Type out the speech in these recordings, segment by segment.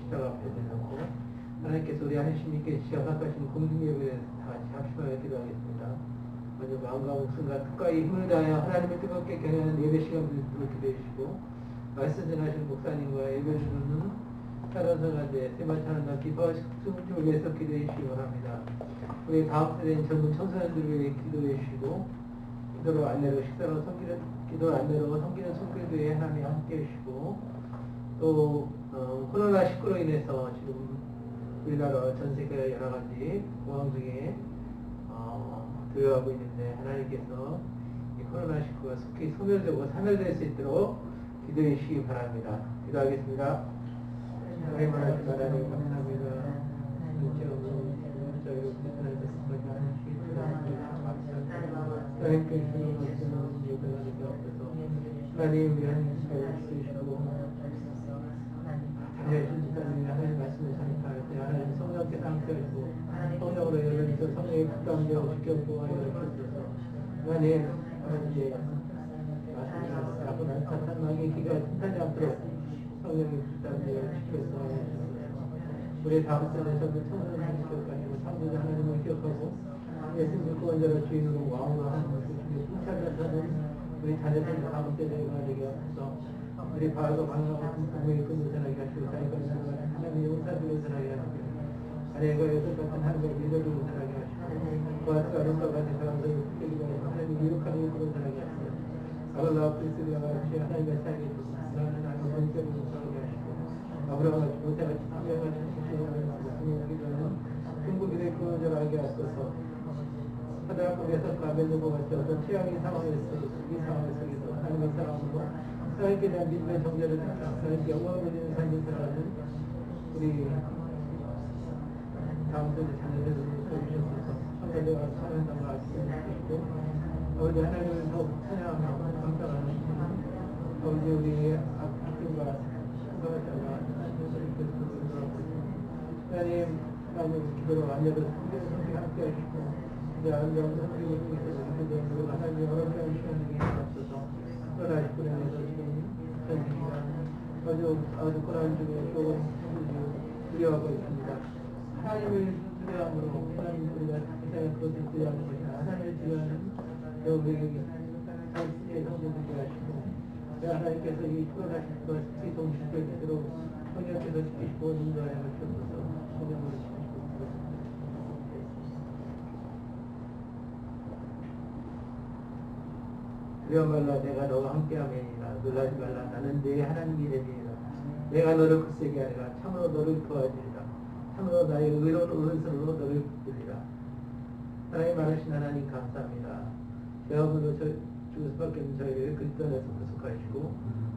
십자가 앞에 대놓고 하나님께서 우리 하나님께 시작하신 공중예배에 다 같이 합심하여 기도하겠습니다. 먼저 마음과 목숨과 특가의 힘을 다하여 하나님의 뜨겁게 경외하는 예배 시간을 기도해 주시고 말씀 전하시는 목사님과 예배 드리는 사랑사가대 세마찬한다 기뻐 승주를 위해서 기도해 주시기 바랍니다. 우리 다음 세대인 젊은 청소년들을 위해 기도해 주시고 기도로 안내로 식사로 섬기는 기도로 안내로 섬기는 손길교회 하나님 함께 해주시고 또 코로나19로 인해서 지금 우리나라 전 세계 여러 가지 공황 중에 들어가고 있는데 하나님께서 이 코로나19가 속히 소멸되고 사멸될 수 있도록 기도해 주시기 바랍니다. 기도하겠습니다. 하나님 하나님 감사합니다. 하나님께 주시는 말씀은 예배하는 게 없어서 하나님 위한 시간을 주시고 하나님 말씀을 전파할 때 하나님 성령께서 함께하시고 성령으로 열려서 성령의 국감되어 지켜보아야 하옵소서. 하나님 아버지 말씀을 하고 난 사탄마귀의 기가 틈타지 않도록 성령의 국감되어 지켜서 우리 다음 세대 전부 청소년을 기억하시고 창조자 하나님을 기억하고 예수님을 구원자로 주인으로 왕으로 하는 것을 풍차하는 우리 자녀들 다음 세대가 되게 하소서. 우리 바로 방황하고 부모의 근무선하게 하시고 자기가 하나님의 용사들을 선하게 하시고 아내가 여섯 같은 하나님의 리더를 선하게 하시고 보아스가 론과 같은 사람들을 붙들기도 하고 하나님의 유력한 일들을 선하게 하시고 아글라와 프리스리와 같이 하나님의 사역에 나는 하나님의 원격을 선하게 하시고 아브라함과 같이 모세같이 참여하는 하나님의 중국인의 구원자라게 하소서. 하다락국에서 가벨르고 같이 어떤 최악의 상황에서 이 상황 속에서 하나님의 사랑으로 하나님께 대한 믿음의 정죄를 하나님께 영광을 드리는 삶을 살아가는 우리 다음 세대 자녀들을 도와주셔서 성가대와 찬양당과 아시게 해주시고 아버지 하나님을 더욱 찬양하며 감사하는 아버지 우리 아낌과 성가자가 하나님 기도로 안녕을 성경 함께 하시고 이제 안녕 성경을 통해서 하나님의 어렵게 시간을 주셔서 코로나19로 지금 전 세계가 아주 코로나 중에 조금 두려워하고 있습니다. 하나님을 두려움으로 하나님 우리가 세상에 그것을 두려워하는 것이나 하나님을 두려워하는 여우에게 전 세계 성도들이 하시고 하나님께서 이 코로나19가 특히 동시되도록 성령께서 지키시고 인도하여 주셔서 성령으로 지키시고 두려워 말라 내가 너와 함께하매니라 놀라지 말라 나는 네 하나님이 되리라 내가 너를 굳세게 하리라 참으로 너를 도와주리라 참으로 나의 의로운 오른손으로 너를 붙들리라. 하나님 많으신 하나님 감사합니다. 죄악으로 죽을 수밖에 없는 저희를 그리스도 안에서 구속하시고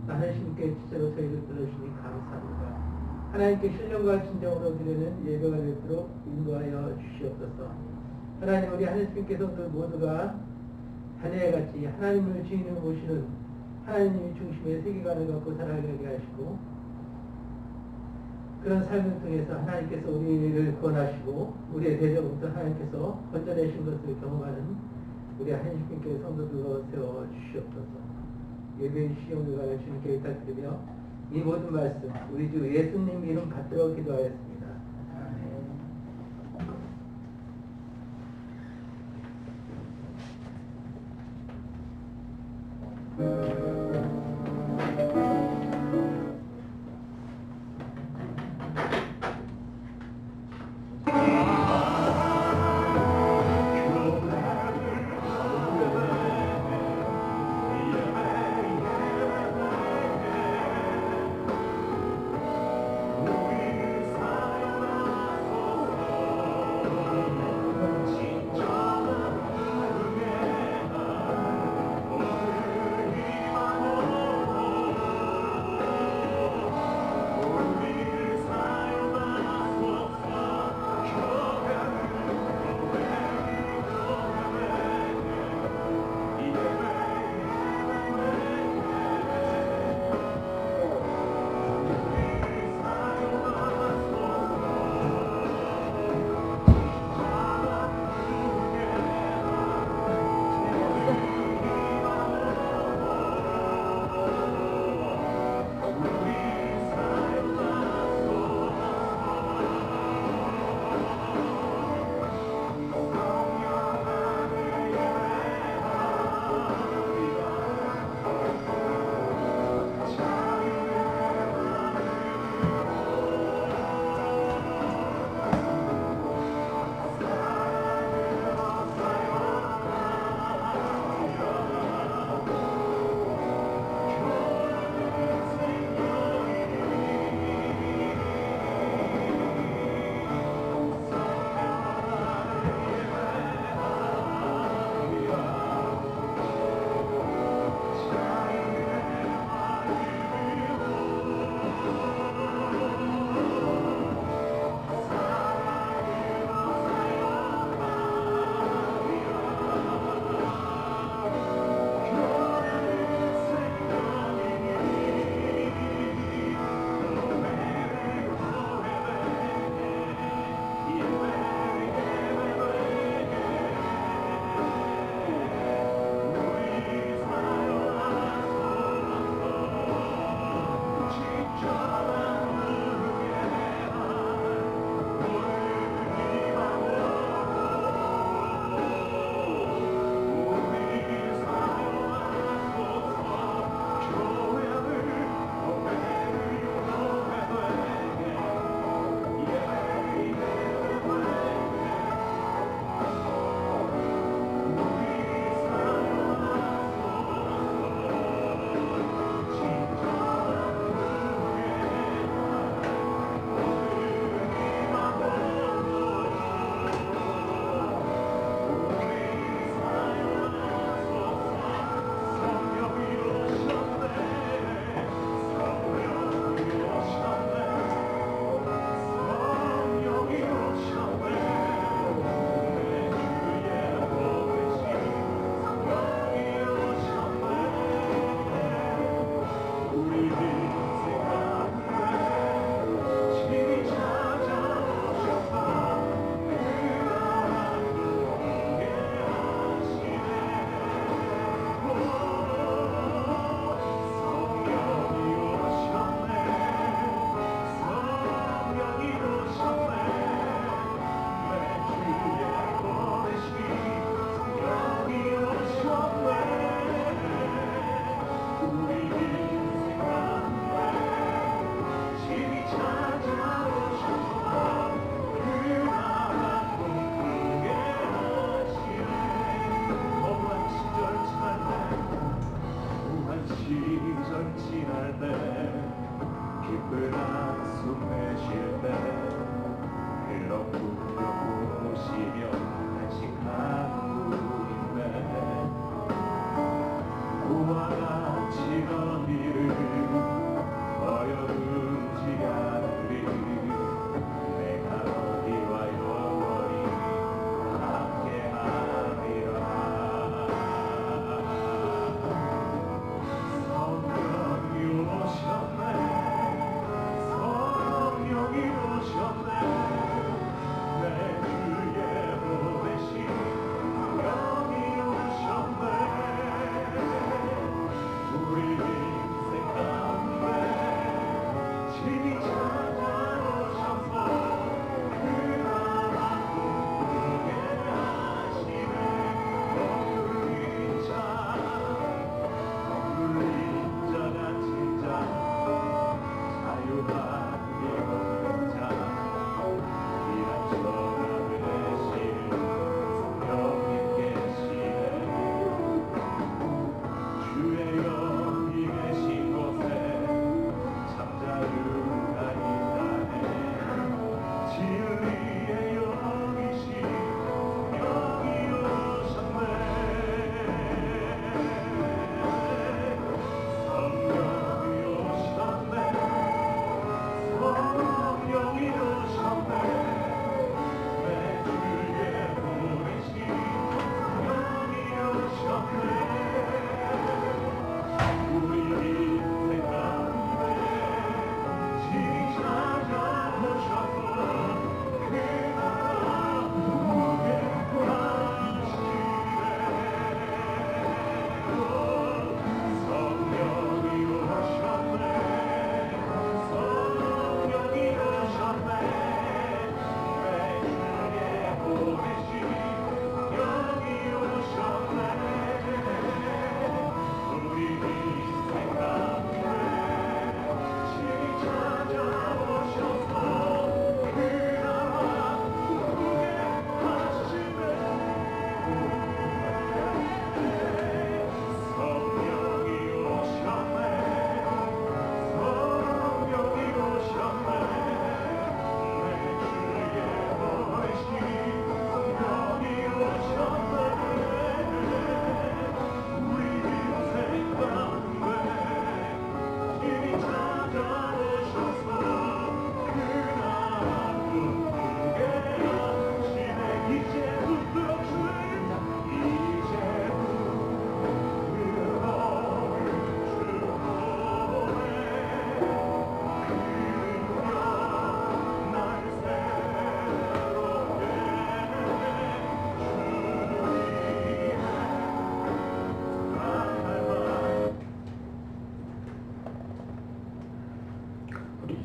하나님께 진짜로 저희를 들으시니 감사합니다. 하나님께 신령과 진정으로 드리는 예배가 되도록 인도하여 주시옵소서. 하나님 우리 하나님께서 모두가 자녀같이 하나님을 주인으로 모시는 하나님의 중심의 세계관을 갖고 살아가게 하시고 그런 삶을 통해서 하나님께서 우리를 구원하시고 우리의 대적부터 하나님께서 건져내신 것을 경험하는 우리 하나님께 성도들로 세워주시옵소서. 예배의 시험을 가여 주님께 부탁드리며 이 모든 말씀 우리 주 예수님 이름 받들어 기도하였습니다.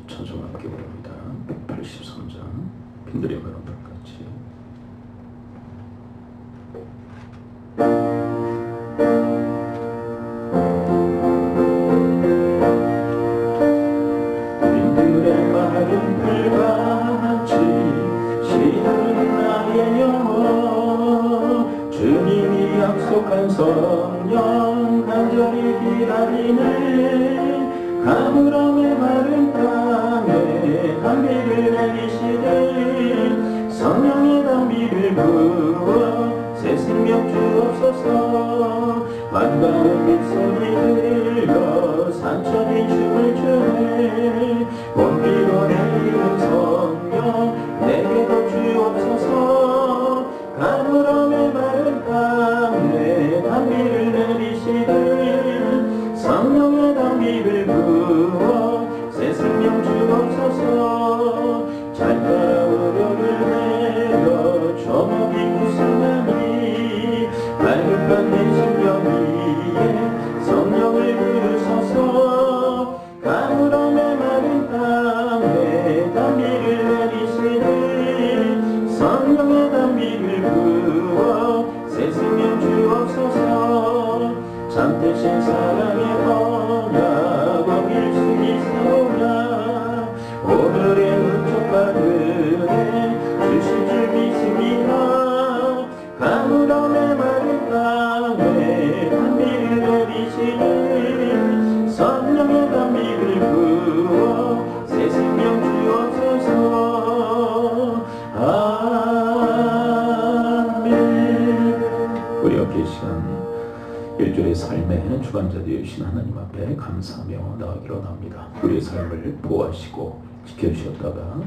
찬송 함께 부릅니다. 183장 빈들의 바람같이. 빈들의 마른 불같이 시들은 나의 영혼, 주님이 약속한 성령 간절히 기다리네. 가물함의 마른 땅에 단비를 내리시되 성령의 단비를 부어 새 생명 주옵소서. 반가운 빗소리 들려 산천이 춤을 추네. 온기로 내리는 성령 내게도 주옵소서. 가물함의 마른 땅에 단비를 내리시되 성령의 단비를 부어 새 생명 주옵소서. 잘 따라 우려를 내려 저목이 무성하니 발급한 내 심령 위에 성령을 부르소서. 가물함의 마른 땅에 단비를 내리시되 성령의 단비를 부어 새 생명 주옵소서. 잠드신 사랑의 언약 거길 수 있사오냐. 오늘의 일주일의 삶의 주관자 되어주신 하나님 앞에 감사하며 나아가기로 합니다. 우리의 삶을 보호하시고 지켜주셨다가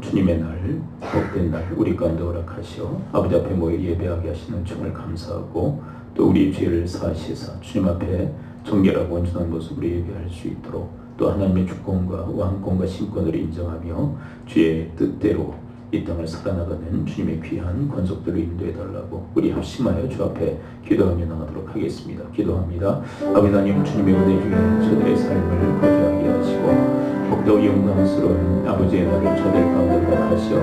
주님의 날, 복된 날 우리 가운데 허락하시어 아버지 앞에 모여 예배하게 하시는 은총을 감사하고 또 우리의 죄를 사하시사 주님 앞에 정결하고 온전한 모습으로 예배할 수 있도록 또 하나님의 주권과 왕권과 신권을 인정하며 주의 뜻대로 이 땅을 살아나가는 주님의 귀한 권속들을 인도해달라고 우리 합심하여 주 앞에 기도하며 나가도록 하겠습니다. 기도합니다. 아버지 하나님, 주님의 은혜 중에 저들의 삶을 거주하게 하시고 복도 영광스러운 아버지의 날을 저들 가운데 허락하시어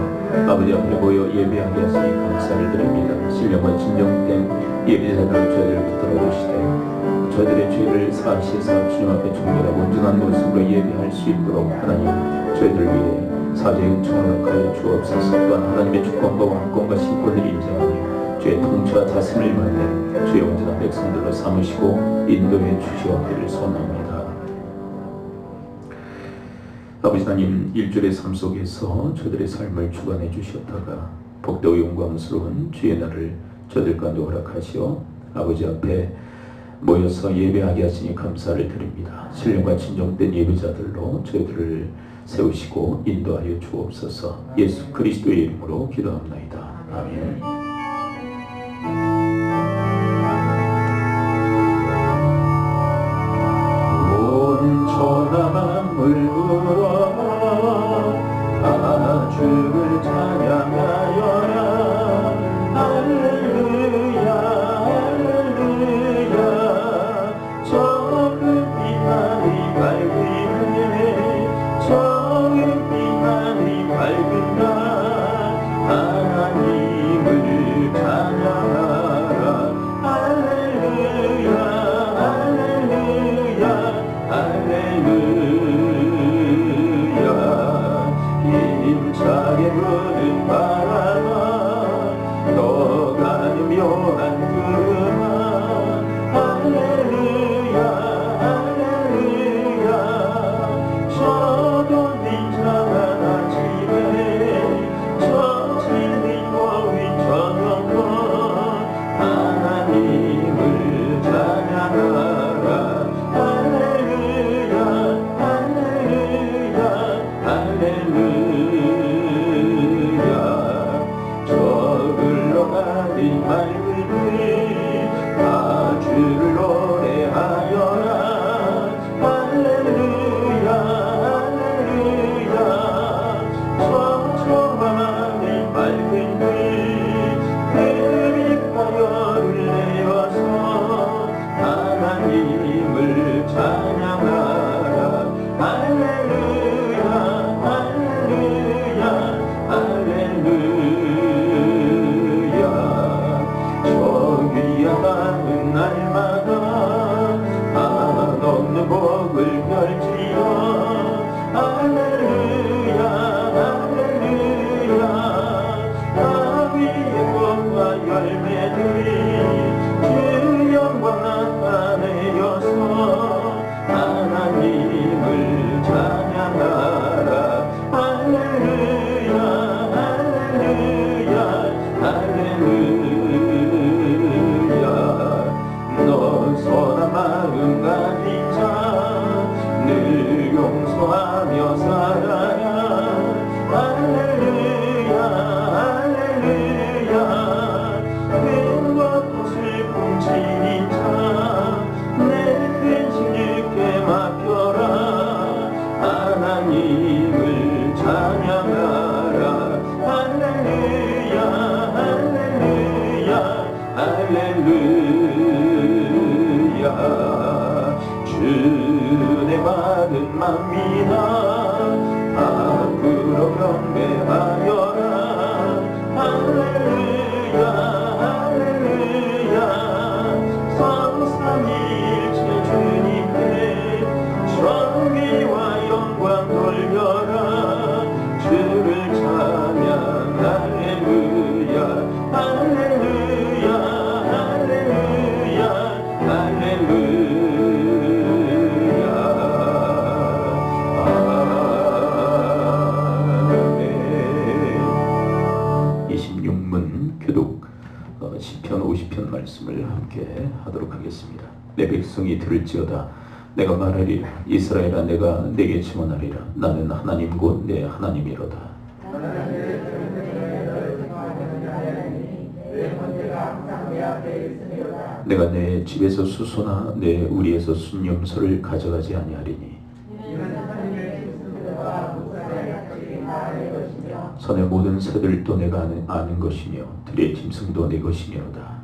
아버지 앞에 모여 예배하게 하시니 감사를 드립니다. 신령과 진정된 예배자들 저희를 붙들어 주시되 저희들의 죄를 사하시사 주님 앞에 정결하고 온전한 모습으로 예배할 수 있도록 하나님 저희들 위해 사죄의 은총을 허락하여 주옵소서. 또한 하나님의 주권과 왕권과 신권을 인정하며 주의 통치와 다스림을 받는 주의 온전한 백성들로 삼으시고 인도해 주시옵기를 소원합니다. 아버지 하나님, 일주일의 삶 속에서 저들의 삶을 주관해 주셨다가 복되고 영광스러운 주의 날을 저들 가운데 허락하시어 아버지 앞에 모여서 예배하게 하시니 감사를 드립니다. 신령과 진정된 예배자들로 저희들을 세우시고 인도하여 주옵소서. 예수 그리스도의 이름으로 기도합나이다. 아멘. 온 천하만물 불어 다 주를 찬양하여라. 할렐루야 할렐루야. 저 빛만이 밝으네 저 빛만이 밝은 날 하나님을 찬양하라. 할렐루야 할렐루야 할렐루야. 힘차게 부는 바람아 너가는 묘한 구름아. 할렐루야 할렐루야. 저도 빈장한 아침에 저 진리 거인 저녁과 하나님을 찬양하라. 할렐루야 할렐루야 할렐루야. 시편 50편 말씀을 함께 하도록 하겠습니다. 내 백성이 들을지어다 내가 말하리라 이스라엘아 내가 내게 증언하리라 나는 하나님 곧 내 하나님이로다. 내가 내 집에서 수소나 내 우리에서 순염소를 가져가지 아니하리니 선의 모든 새들도 내가 아는 것이며 들의 짐승도 내 것이니로다.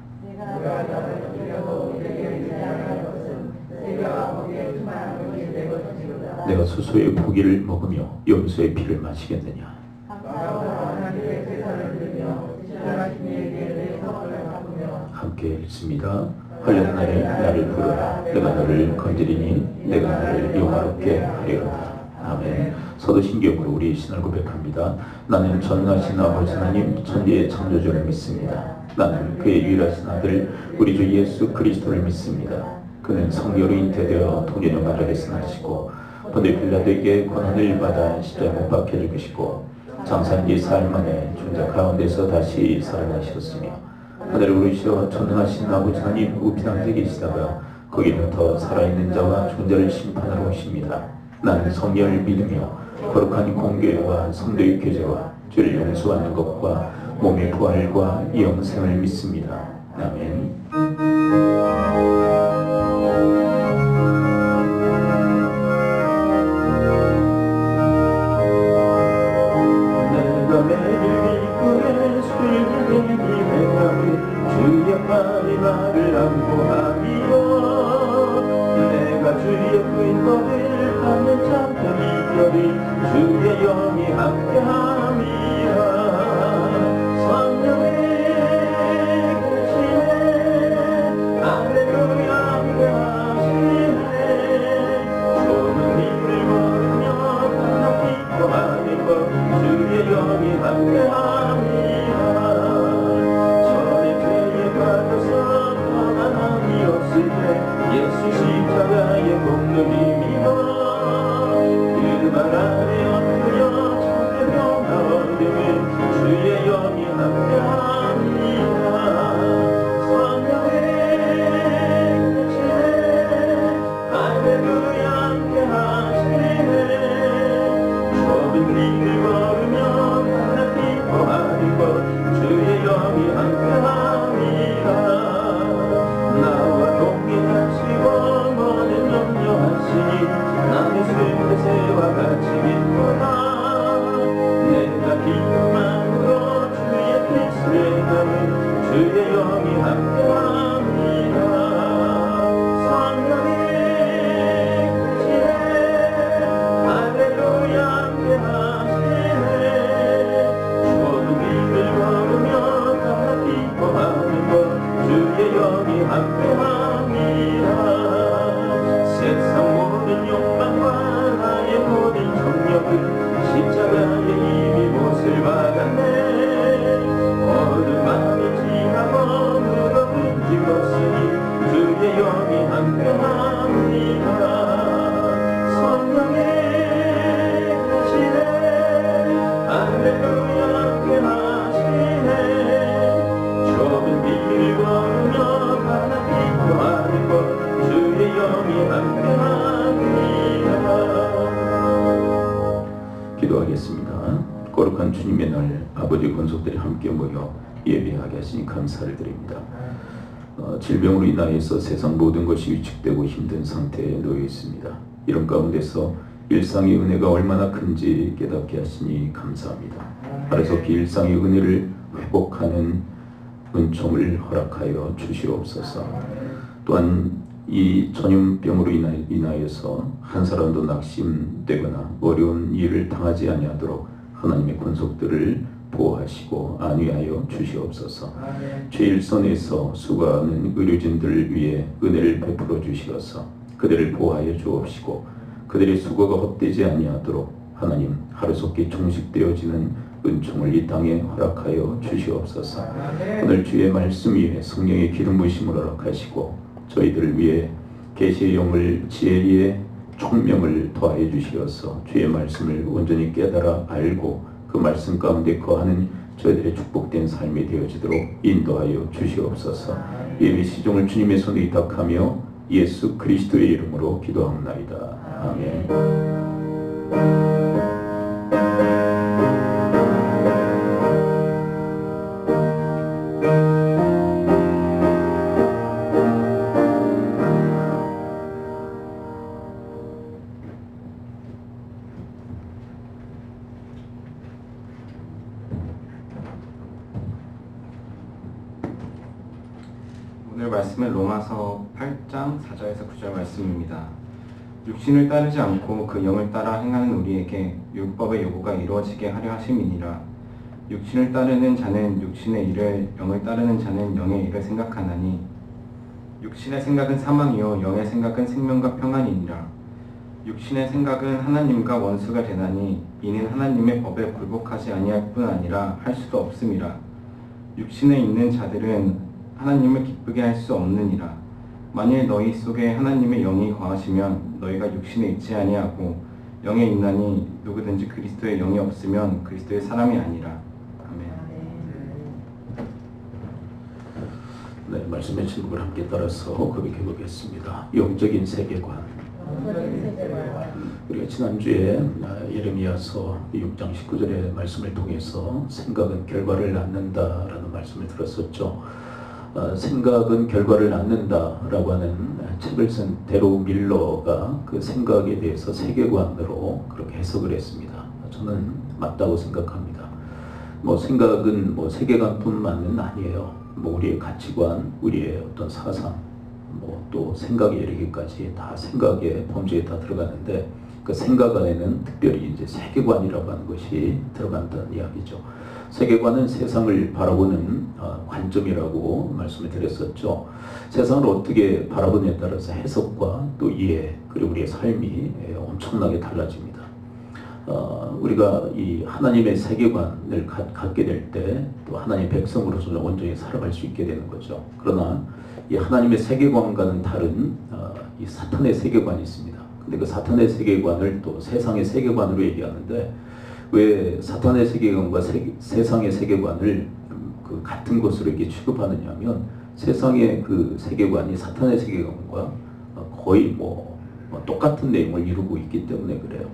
내가 수소의 고기를 먹으며 염소의 피를 마시겠느냐. 함께 읽습니다. 환난 날에 나를 부르라 내가 너를 건지리니 내가 너를 영화롭게 하리로다. 아멘. 서도신경으로 우리의 신을 고백합니다. 나는 전능하신 아버지 하나님 천지의 창조주를 믿습니다. 나는 그의 유일하신 아들 우리 주 예수 그리스도를 믿습니다. 그는 성령으로 잉태되어 동정녀 마리아에서 나시고 본데 빌라도에게 고난을 받아 십자가에 못 박혀 죽으시고 장사한 지 사흘 만에 존재 가운데서 다시 살아나셨으며 하늘을 오르시어 전능하신 아버지 하나님 우편함 되 계시다가 거기는 살아있는 자와 존재를 심판하러 오십니다. 나는 성령을 믿으며 거룩한 공교회와 성도의 교제와 죄를 용서하는 것과 몸의 부활과 영생을 믿습니다. 아멘. 내가 매일 이끌에 술기는 이회함을 주의 말이 나를 안보하며 내가 주의 부인법을 하는 참된 이별이 주의 영이 함께함이라. 성령의 계시네 할렐루야 함께하시네. 좁은 길을 걸으며 하나 기뻐하는 것 주의 영이 함께함이라. 저의 죄에 빠져서 평안함이 없을 때 예수 십자가의 공로를 믿어 그 말 아래 엎드려 참된 평화 얻음은 주의 영이 함께합니다. 성령의 계시네 할렐루야 함께하시네. 좁은 길을 걸으며 하나 기뻐하는 것 주의 영이 함께합니다. 나와 동행하시고 너는 염려하시니 나의 승대새와 같이 믿구나. 내가 기쁨만으로 주의 뜻을 담은 주의 영이 함께합니다. 성령의 계시네 할렐루야 함께하시네. 좁은 길을 걸으며 하나 기뻐하는 것 주의 영이 함께합니다. 세상 모든 욕망과 나의 모든 정력은 십자가에 이미 못을 박았네. 어두운 밤이 지나고 무거운 짐 없으니 주의 영이 함께합니다. 성령의 계시네 할렐루야 함께하시네. 좁은 길을 걸으며 하나 기뻐하는 것 주의 영이 함께합니다. 기도하겠습니다. 거룩한 주님의 날 아버지 권속들이 함께 모여 예배하게 하시니 감사를 드립니다. 질병으로 인하여서 세상 모든 것이 위축되고 힘든 상태에 놓여 있습니다. 이런 가운데서 일상의 은혜가 얼마나 큰지 깨닫게 하시니 감사합니다. 하루속히 일상의 은혜를 회복하는 은총을 허락하여 주시옵소서. 또한 이 전염병으로 인하여서 한 사람도 낙심되거나 어려운 일을 당하지 아니하도록 하나님의 권속들을 보호하시고 안위하여 주시옵소서. 제1선에서 수고하는 의료진들을 위해 은혜를 베풀어 주시어서 그들을 보호하여 주옵시고 그들의 수고가 헛되지 아니하도록 하나님 하루속히 종식되어지는 은총을 이 땅에 허락하여 주시옵소서. 오늘 주의 말씀 위에 성령의 기름 부으심을 허락하시고 저희들을 위해 계시의 영을 지혜의 총명을 더하여 주시어서 주의 말씀을 온전히 깨달아 알고 그 말씀 가운데 거하는 저희들의 축복된 삶이 되어지도록 인도하여 주시옵소서. 예배 시종을 주님의 손에 위탁하며 예수 그리스도의 이름으로 기도합나이다. 아멘. 오늘 말씀은 로마서 8장 4절에서 9절 말씀입니다. 육신을 따르지 않고 그 영을 따라 행하는 우리에게 율법의 요구가 이루어지게 하려 하심이니라. 육신을 따르는 자는 육신의 일을, 영을 따르는 자는 영의 일을 생각하나니 육신의 생각은 사망이요 영의 생각은 생명과 평안이니라. 육신의 생각은 하나님과 원수가 되나니 이는 하나님의 법에 굴복하지 아니할 뿐 아니라 할 수도 없음이라. 육신에 있는 자들은 하나님을 기쁘게 할 수 없느니라. 만일 너희 속에 하나님의 영이 거하시면 너희가 육신에 있지 아니하고 영에 있나니 누구든지 그리스도의 영이 없으면 그리스도의 사람이 아니라. 아멘. 네, 말씀의 제목을 함께 따라서 고백해 보겠습니다. 영적인 세계관. 우리가 지난주에 예레미야서 6장 19절의 말씀을 통해서 생각은 결과를 낳는다라는 말씀을 들었었죠. 생각은 결과를 낳는다라고 하는 책을 쓴 데로 밀러가 그 생각에 대해서 세계관으로 그렇게 해석을 했습니다. 저는 맞다고 생각합니다. 생각은 세계관뿐만은 아니에요. 우리의 가치관, 우리의 어떤 사상, 또 생각에 이르기까지 다 생각의 범주에 다 들어가는데 그 생각 안에는 특별히 이제 세계관이라고 하는 것이 들어간다는 이야기죠. 세계관은 세상을 바라보는 관점이라고 말씀을 드렸었죠. 세상을 어떻게 바라보느냐에 따라서 해석과 또 이해 그리고 우리의 삶이 엄청나게 달라집니다. 우리가 이 하나님의 세계관을 갖게 될 때 또 하나님의 백성으로서 온전히 살아갈 수 있게 되는 거죠. 그러나 이 하나님의 세계관과는 다른 이 사탄의 세계관이 있습니다. 근데 그 사탄의 세계관을 또 세상의 세계관으로 얘기하는데 왜 사탄의 세계관과 세상의 세계관을 그 같은 것으로 이렇게 취급하느냐 하면 세상의 그 세계관이 사탄의 세계관과 거의 똑같은 내용을 이루고 있기 때문에 그래요.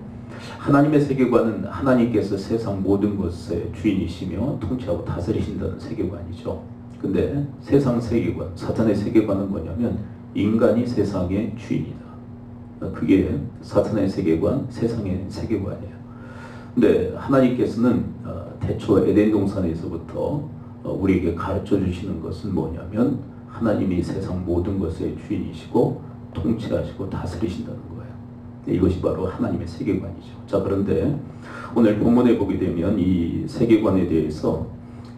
하나님의 세계관은 하나님께서 세상 모든 것의 주인이시며 통치하고 다스리신다는 세계관이죠. 근데 세상 세계관, 사탄의 세계관은 뭐냐면 인간이 세상의 주인이다. 그게 사탄의 세계관, 세상의 세계관이에요. 근데 하나님께서는 태초 에덴 동산에서부터 우리에게 가르쳐 주시는 것은 뭐냐면 하나님이 세상 모든 것의 주인이시고 통치하시고 다스리신다는 거예요. 이것이 바로 하나님의 세계관이죠. 자, 그런데 오늘 본문에 보게 되면 이 세계관에 대해서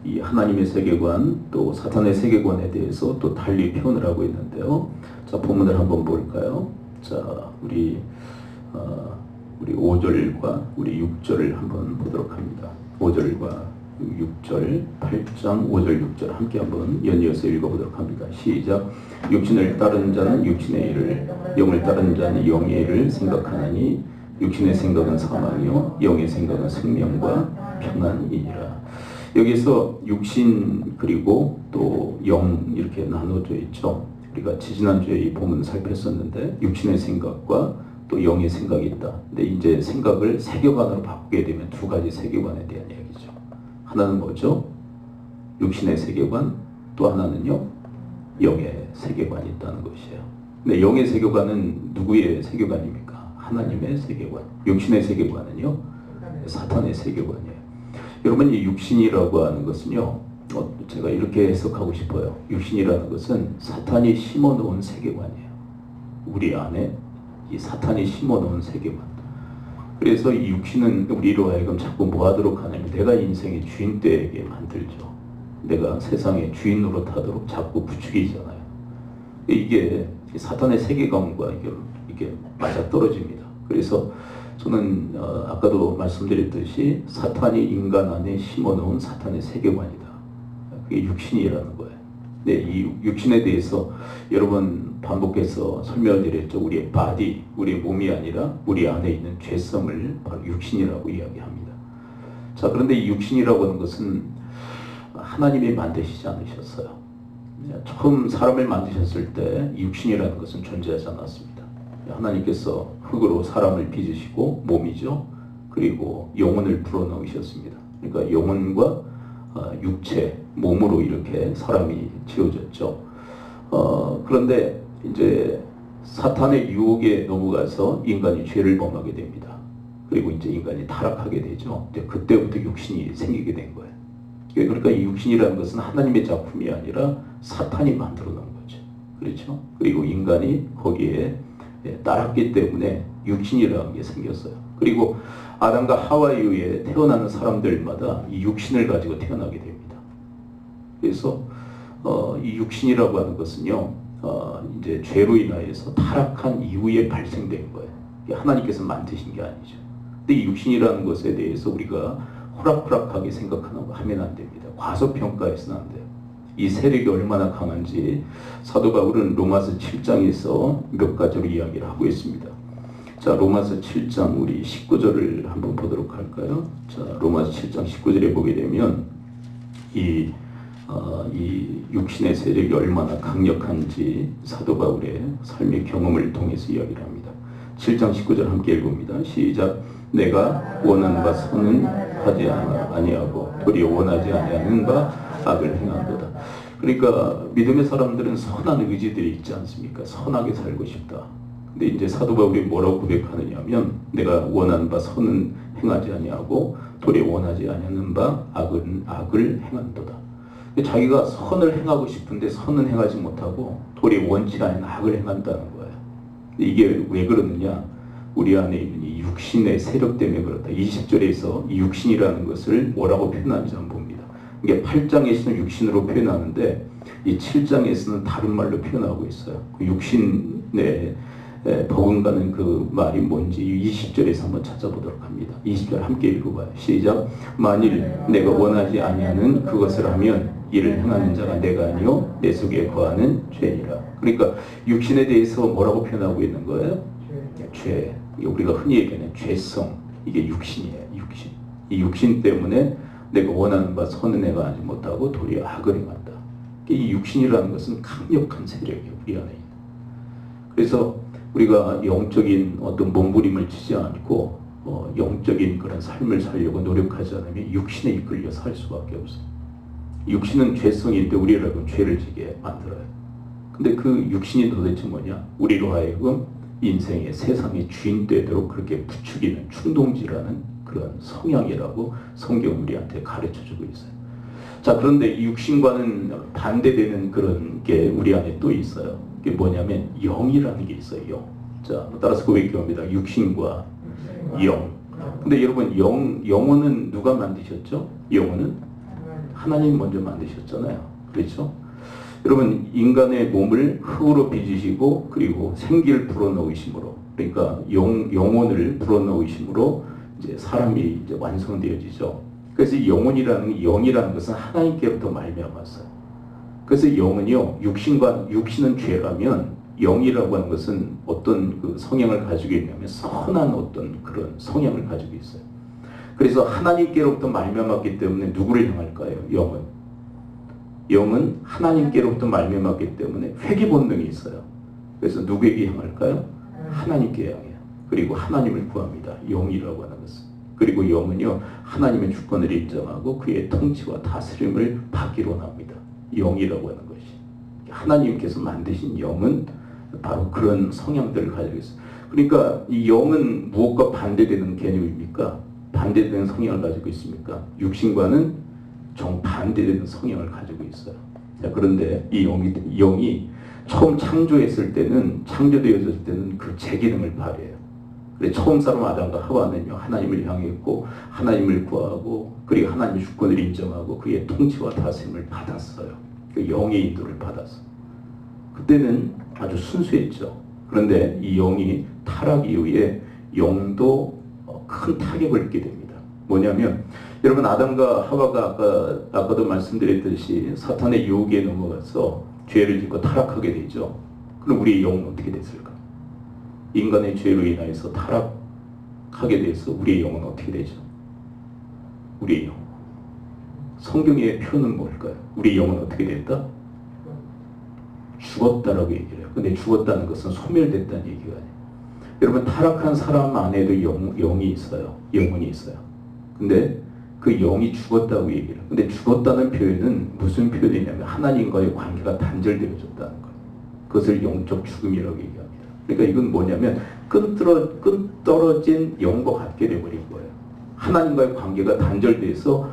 이 하나님의 세계관 또 사탄의 세계관에 대해서 또 달리 표현을 하고 있는데요. 자, 본문을 한번 볼까요? 자, 우리 5절과 우리 6절을 한번 보도록 합니다. 5절과 6절, 8장 5절 6절 함께 한번 연이어서 읽어보도록 합니다. 시작. 육신을 따르는 자는 육신의 일을, 영을 따르는 자는 영의 일을 생각하나니 육신의 생각은 사망이요 영의 생각은 생명과 평안이니라. 여기서 육신 그리고 또 영 이렇게 나눠져 있죠. 우리가 지지난주에 이 본문을 살폈었는데 육신의 생각과 또 영의 생각이 있다. 근데 이제 생각을 세계관으로 바꾸게 되면 두 가지 세계관에 대한 얘기죠. 하나는 뭐죠? 육신의 세계관, 또 하나는요 영의 세계관이 있다는 것이에요. 근데 영의 세계관은 누구의 세계관입니까? 하나님의 세계관. 육신의 세계관은요 사탄의 세계관이에요. 여러분, 이 육신이라고 하는 것은요 제가 이렇게 해석하고 싶어요. 육신이라는 것은 사탄이 심어놓은 세계관이에요. 우리 안에 이 사탄이 심어놓은 세계관. 그래서 이 육신은 우리로 하여금 자꾸 뭐 하도록 하냐면 내가 인생의 주인 되게 만들죠. 내가 세상의 주인 노릇하도록 자꾸 부추기잖아요. 이게 사탄의 세계관과 이게 맞아떨어집니다. 그래서 저는 아까도 말씀드렸듯이 사탄이 인간 안에 심어놓은 사탄의 세계관이다. 그게 육신이라는 거예요. 네, 이 육신에 대해서 여러 번 반복해서 설명을 드렸죠. 우리의 바디, 우리의 몸이 아니라 우리 안에 있는 죄성을 바로 육신이라고 이야기합니다. 자, 그런데 이 육신이라고 하는 것은 하나님이 만드시지 않으셨어요. 처음 사람을 만드셨을 때 육신이라는 것은 존재하지 않았습니다. 하나님께서 흙으로 사람을 빚으시고 몸이죠. 그리고 영혼을 불어넣으셨습니다. 그러니까 영혼과 육체, 몸으로 이렇게 사람이 지어졌죠. 그런데 이제 사탄의 유혹에 넘어가서 인간이 죄를 범하게 됩니다. 그리고 이제 인간이 타락하게 되죠. 이제 그때부터 육신이 생기게 된 거예요. 그러니까 이 육신이라는 것은 하나님의 작품이 아니라 사탄이 만들어 놓은 거죠. 그렇죠? 그리고 인간이 거기에 따랐기 때문에 육신이라는 게 생겼어요. 그리고 아담과 하와 이후에 태어나는 사람들마다 이 육신을 가지고 태어나게 됩니다. 그래서 이 육신이라고 하는 것은요, 이제 죄로 인하여서 타락한 이후에 발생된 거예요. 하나님께서 만드신 게 아니죠. 근데 이 육신이라는 것에 대해서 우리가 호락호락하게 생각하면 안 됩니다. 과소평가해서는 안 돼요. 이 세력이 얼마나 강한지 사도 바울은 로마서 7장에서 몇 가지로 이야기를 하고 있습니다. 자, 로마서 7장 우리 19절을 한번 보도록 할까요? 자, 로마서 7장 19절에 보게 되면 이 육신의 세력이 얼마나 강력한지 사도 바울의 삶의 경험을 통해서 이야기를 합니다. 7장 19절 함께 읽습니다. 시작. 내가 원하는 바 선은 하지 아니하고 도리어 원하지 아니하는 바 악을 행한도다. 그러니까 믿음의 사람들은 선한 의지들이 있지 않습니까? 선하게 살고 싶다. 근데 이제 사도 바울이 뭐라고 고백하느냐면 내가 원하는 바 선은 행하지 아니하고 도리어 원하지 아니하는 바 악을 행한도다. 자기가 선을 행하고 싶은데 선은 행하지 못하고 도리어 원치 않은 악을 행한다는 거예요. 근데 이게 왜 그러느냐? 우리 안에 있는 이 육신의 세력 때문에 그렇다. 20절에서 이 육신이라는 것을 뭐라고 표현하는지 한번 봅니다. 이게 8장에서는 육신으로 표현하는데 이 7장에서는 다른 말로 표현하고 있어요. 그 육신의 버금가는 그 말이 뭔지 20절에서 한번 찾아보도록 합니다. 20절 함께 읽어봐요. 시작. 만일 내가 원하지 아니하는 그것을 하면 이를 행하는 자가 내가 아니요 내 속에 거하는 죄니라. 그러니까 육신에 대해서 뭐라고 표현하고 있는 거예요? 죄. 우리가 흔히 얘기하는 죄성. 이게 육신이에요. 육신. 이 육신 때문에 내가 원하는 바 선은 내가 하지 못하고 도리어 악을 행한다. 이 육신이라는 것은 강력한 세력이에요. 우리 안에 있는. 그래서 우리가 영적인 어떤 몸부림을 치지 않고 영적인 그런 삶을 살려고 노력하지 않으면 육신에 이끌려 살 수밖에 없어요. 육신은 죄성인데 우리라고 죄를 지게 만들어요. 근데 그 육신이 도대체 뭐냐? 우리로 하여금 인생의 세상의 주인 되도록 그렇게 부추기는 충동질하는 그런 성향이라고 성경 우리한테 가르쳐주고 있어요. 자, 그런데 이 육신과는 반대되는 그런 게 우리 안에 또 있어요. 그게 뭐냐면 영이라는 게 있어요. 영. 자, 따라서 고백합니다. 육신과 영. 근데 여러분 영혼은 누가 만드셨죠? 영혼은 하나님 먼저 만드셨잖아요. 그렇죠? 여러분 인간의 몸을 흙으로 빚으시고 그리고 생기를 불어넣으심으로 그러니까 영혼을 불어넣으심으로 이제 사람이 이제 완성되어지죠. 그래서 영이라는 것은 하나님께로부터 말미암았어요. 그래서 영은요 육신은 죄라면 영이라고 하는 것은 어떤 그 성향을 가지고 있냐면 선한 어떤 그런 성향을 가지고 있어요. 그래서 하나님께로부터 말미암았기 때문에 누구를 향할까요? 영은 하나님께로부터 말미암았기 때문에 회개 본능이 있어요. 그래서 누구에게 향할까요? 하나님께 향해요. 그리고 하나님을 구합니다. 영이라고 하는 것은. 그리고 영은요 하나님의 주권을 인정하고 그의 통치와 다스림을 받기로 합니다. 영이라고 하는 것이. 하나님께서 만드신 영은 바로 그런 성향들을 가지고 있어요. 그러니까 이 영은 무엇과 반대되는 개념입니까? 반대되는 성향을 가지고 있습니까? 육신과는 정반대되는 성향을 가지고 있어요. 자, 그런데 이 영이 처음 창조되어졌을 때는 그 제 기능을 발휘해요. 처음 사람 아담과 하와는요 하나님을 향했고 하나님을 구하고 그리고 하나님의 주권을 인정하고 그의 통치와 다스림을 받았어요. 그 영의 인도를 받았어요. 그때는 아주 순수했죠. 그런데 이 영이 타락 이후에 영도 큰 타격을 입게 됩니다. 뭐냐면 여러분 아담과 하와가 아까도 말씀드렸듯이 사탄의 유혹에 넘어가서 죄를 짓고 타락하게 되죠. 그럼 우리의 영은 어떻게 됐을까? 인간의 죄로 인하여서 타락하게 돼서 우리의 영은 어떻게 되죠? 우리의 영 성경의 표현은 뭘까요? 우리 영은 어떻게 됐다? 죽었다라고 얘기를 해요. 근데 죽었다는 것은 소멸됐다는 얘기가 아니에요. 여러분, 타락한 사람 안에도 영이 있어요. 영혼이 있어요. 근데 그 영이 죽었다고 얘기를 해요. 근데 죽었다는 표현은 무슨 표현이냐면 하나님과의 관계가 단절되어졌다는 거예요. 그것을 영적 죽음이라고 얘기합니다. 그러니까 이건 뭐냐면 끈떨어진 영과 같게 되어버린 거예요. 하나님과의 관계가 단절돼서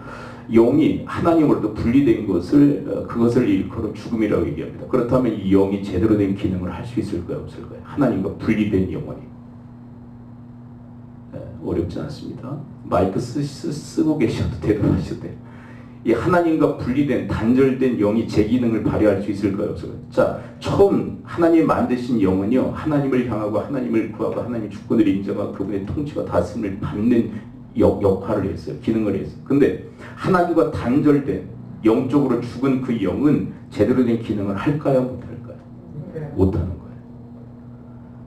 영이 하나님으로부터 분리된 그것을 일컬어 죽음이라고 얘기합니다. 그렇다면 이 영이 제대로 된 기능을 할 수 있을까요? 없을까요? 하나님과 분리된 영혼이. 어렵지 않습니다. 마이크 쓰고 계셔도 대답하셔도 돼요. 이 하나님과 분리된 단절된 영이 제 기능을 발휘할 수 있을까요? 없을까요? 자, 처음 하나님이 만드신 영은요, 하나님을 향하고 하나님을 구하고 하나님의 주권을 인정하고 그분의 통치와 다스림을 받는 역할을 했어요. 기능을 했어요. 근데 하나님과 단절된 영적으로 죽은 그 영은 제대로 된 기능을 할까요? 못할까요? 못하는 거예요.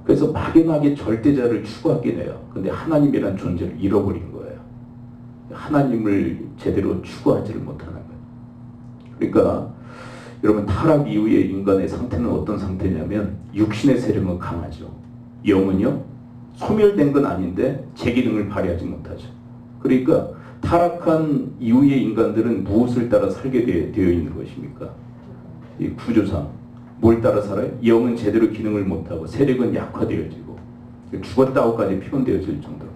그래서 막연하게 절대자를 추구하긴 해요. 근데 하나님이라는 존재를 잃어버린 거예요. 하나님을 제대로 추구하지를 못하는 거예요. 그러니까 여러분, 타락 이후의 인간의 상태는 어떤 상태냐면 육신의 세력은 강하죠. 영은요, 소멸된 건 아닌데 제 기능을 발휘하지 못하죠. 그러니까 타락한 이후의 인간들은 무엇을 따라 살게 되어 있는 것입니까? 이 구조상 뭘 따라 살아요? 영은 제대로 기능을 못하고 세력은 약화되어지고 죽었다고까지 표현되어질 정도로.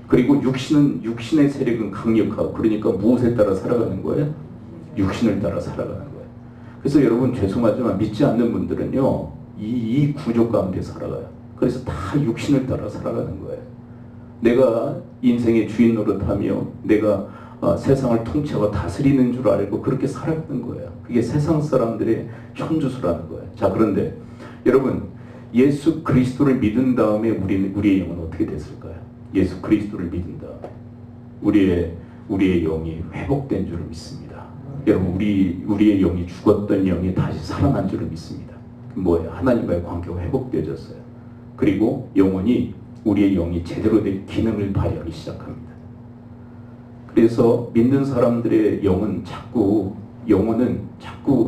그리고 육신의 세력은 강력하고, 그러니까 무엇에 따라 살아가는 거예요? 육신을 따라 살아가는 거예요. 그래서 여러분, 죄송하지만 믿지 않는 분들은요, 이 구조 가운데 살아가요. 그래서 다 육신을 따라 살아가는 거예요. 내가 인생의 주인 노릇하며 내가 세상을 통치하고 다스리는 줄 알고 그렇게 살아가는 거예요. 그게 세상 사람들의 현주소라는 거예요. 자, 그런데 여러분, 예수 그리스도를 믿은 다음에 우리의 영은 어떻게 됐을까요? 예수 그리스도를 믿은 다음에 우리의 영이 회복된 줄을 믿습니다. 여러분, 우리의 영이 죽었던 영이 다시 살아난 줄을 믿습니다. 뭐예요? 하나님과의 관계가 회복되어졌어요. 그리고 우리의 영이 제대로 된 기능을 발휘하기 시작합니다. 그래서 믿는 사람들의 영혼은 자꾸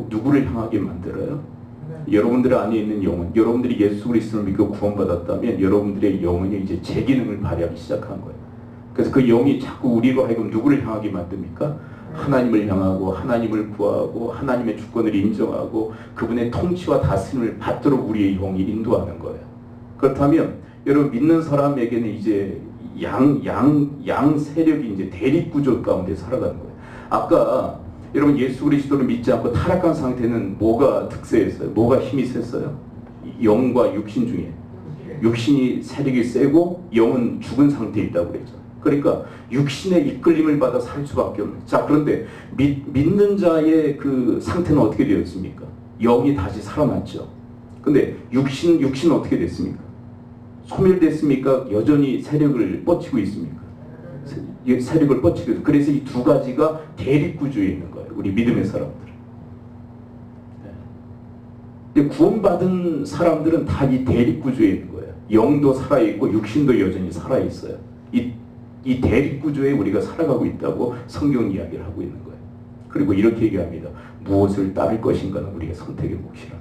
누구를 향하게 만들어요? 여러분들 안에 있는 영혼, 여러분들이 예수 그리스도를 믿고 구원받았다면 여러분들의 영혼이 이제 제 기능을 발휘하기 시작한 거예요. 그래서 그 영이 자꾸 우리로 하여금 누구를 향하게 만듭니까? 하나님을 향하고 하나님을 구하고 하나님의 주권을 인정하고 그분의 통치와 다스림을 받도록 우리의 영이 인도하는 거예요. 그렇다면 여러분, 믿는 사람에게는 이제 양 세력이 이제 대립구조 가운데 살아가는 거예요. 아까 여러분, 예수 그리스도를 믿지 않고 타락한 상태는 뭐가 득세했어요? 뭐가 힘이 셌어요? 영과 육신 중에 육신이 세력이 세고 영은 죽은 상태에 있다고 그랬죠. 그러니까 육신의 이끌림을 받아 살 수밖에 없는. 자, 그런데 믿는 자의 그 상태는 어떻게 되었습니까? 영이 다시 살아났죠. 근데 육신은 어떻게 됐습니까? 소멸됐습니까? 여전히 세력을 뻗치고 있습니까? 세력을 뻗치고 있어요. 그래서 이 두 가지가 대립구조에 있는 거예요. 우리 믿음의 사람들은. 구원받은 사람들은 다 이 대립구조에 있는 거예요. 영도 살아있고 육신도 여전히 살아있어요. 이 대립구조에 우리가 살아가고 있다고 성경 이야기를 하고 있는 거예요. 그리고 이렇게 얘기합니다. 무엇을 따를 것인가는 우리의 선택의 몫이라.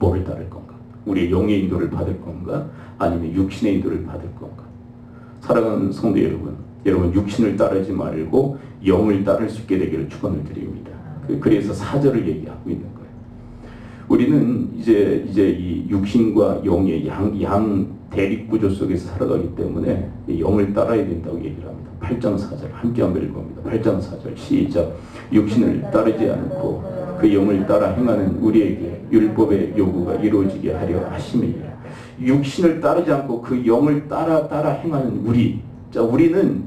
뭐를 따를 건가? 우리의 영의 인도를 받을 건가? 아니면 육신의 인도를 받을 건가? 사랑하는 성도 여러분, 육신을 따르지 말고 영을 따를 수 있게 되기를 축원을 드립니다. 그래서 사절을 얘기하고 있는 거예요. 우리는 이제 이 육신과 영의 양 대립구조 속에서 살아가기 때문에 영을 따라야 된다고 얘기를 합니다. 8장 4절 함께 한번 읽어봅니다. 8장 4절 시작. 육신을 따르지 않고 그 영을 따라 행하는 우리에게 율법의 요구가 이루어지게 하려 하심이니라. 육신을 따르지 않고 그 영을 따라 행하는 우리. 자, 우리는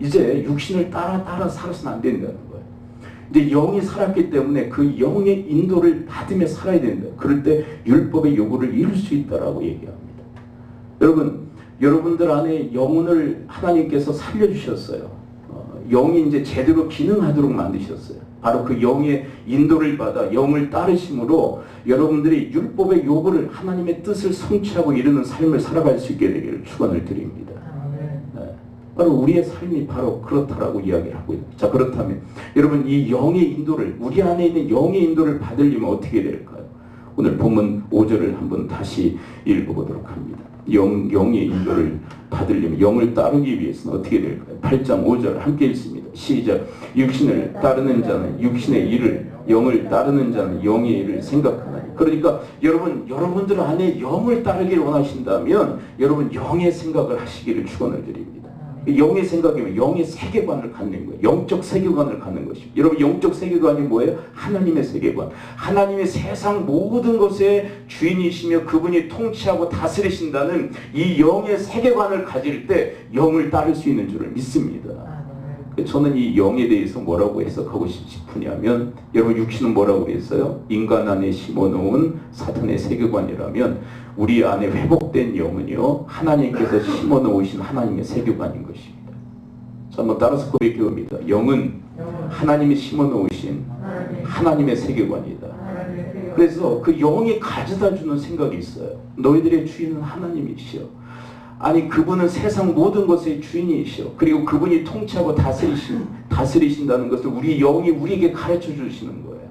이제 육신을 따라 살아서는 안 된다는 거예요. 이제 영이 살았기 때문에 그 영의 인도를 받으며 살아야 된다. 그럴 때 율법의 요구를 이룰 수 있다라고 얘기합니다. 여러분들 안에 영혼을 하나님께서 살려주셨어요. 영이 이제 제대로 기능하도록 만드셨어요. 바로 그 영의 인도를 받아 영을 따르심으로 여러분들이 율법의 요구를 하나님의 뜻을 성취하고 이루는 삶을 살아갈 수 있게 되기를 축원을 드립니다. 네. 바로 우리의 삶이 바로 그렇다라고 이야기를 하고 있습니다. 자, 그렇다면 여러분 이 영의 인도를, 우리 안에 있는 영의 인도를 받으려면 어떻게 될까요? 오늘 본문 5절을 한번 다시 읽어보도록 합니다. 영의 인도를 받으려면, 영을 따르기 위해서는 어떻게 될까요? 8장 5절 함께 읽습니다. 시작. 육신을 따르는 자는 육신의 일을, 영을 따르는 자는 영의 일을 생각하나니. 그러니까 여러분들 안에 영을 따르기를 원하신다면 여러분 영의 생각을 하시기를 축원을 드립니다. 영의 생각이면 영의 세계관을 갖는 거예요. 영적 세계관을 갖는 것입니다. 여러분 영적 세계관이 뭐예요? 하나님의 세계관. 하나님의 세상 모든 것의 주인이시며 그분이 통치하고 다스리신다는 이 영의 세계관을 가질 때 영을 따를 수 있는 줄을 믿습니다. 저는 이 영에 대해서 뭐라고 해석하고 싶으냐면, 여러분 육신은 뭐라고 그랬어요? 인간 안에 심어놓은 사탄의 세계관이라면 우리 안에 회복된 영은요, 하나님께서 심어놓으신 하나님의 세계관인 것입니다. 자, 한번 따라서 고백해 봅니다. 영은 하나님이 심어놓으신 하나님의 세계관이다. 그래서 그 영이 가져다 주는 생각이 있어요. 너희들의 주인은 하나님이시여. 아니 그분은 세상 모든 것의 주인이시여. 그리고 그분이 통치하고 다스리신다는 것을 우리 영이 우리에게 가르쳐 주시는 거예요.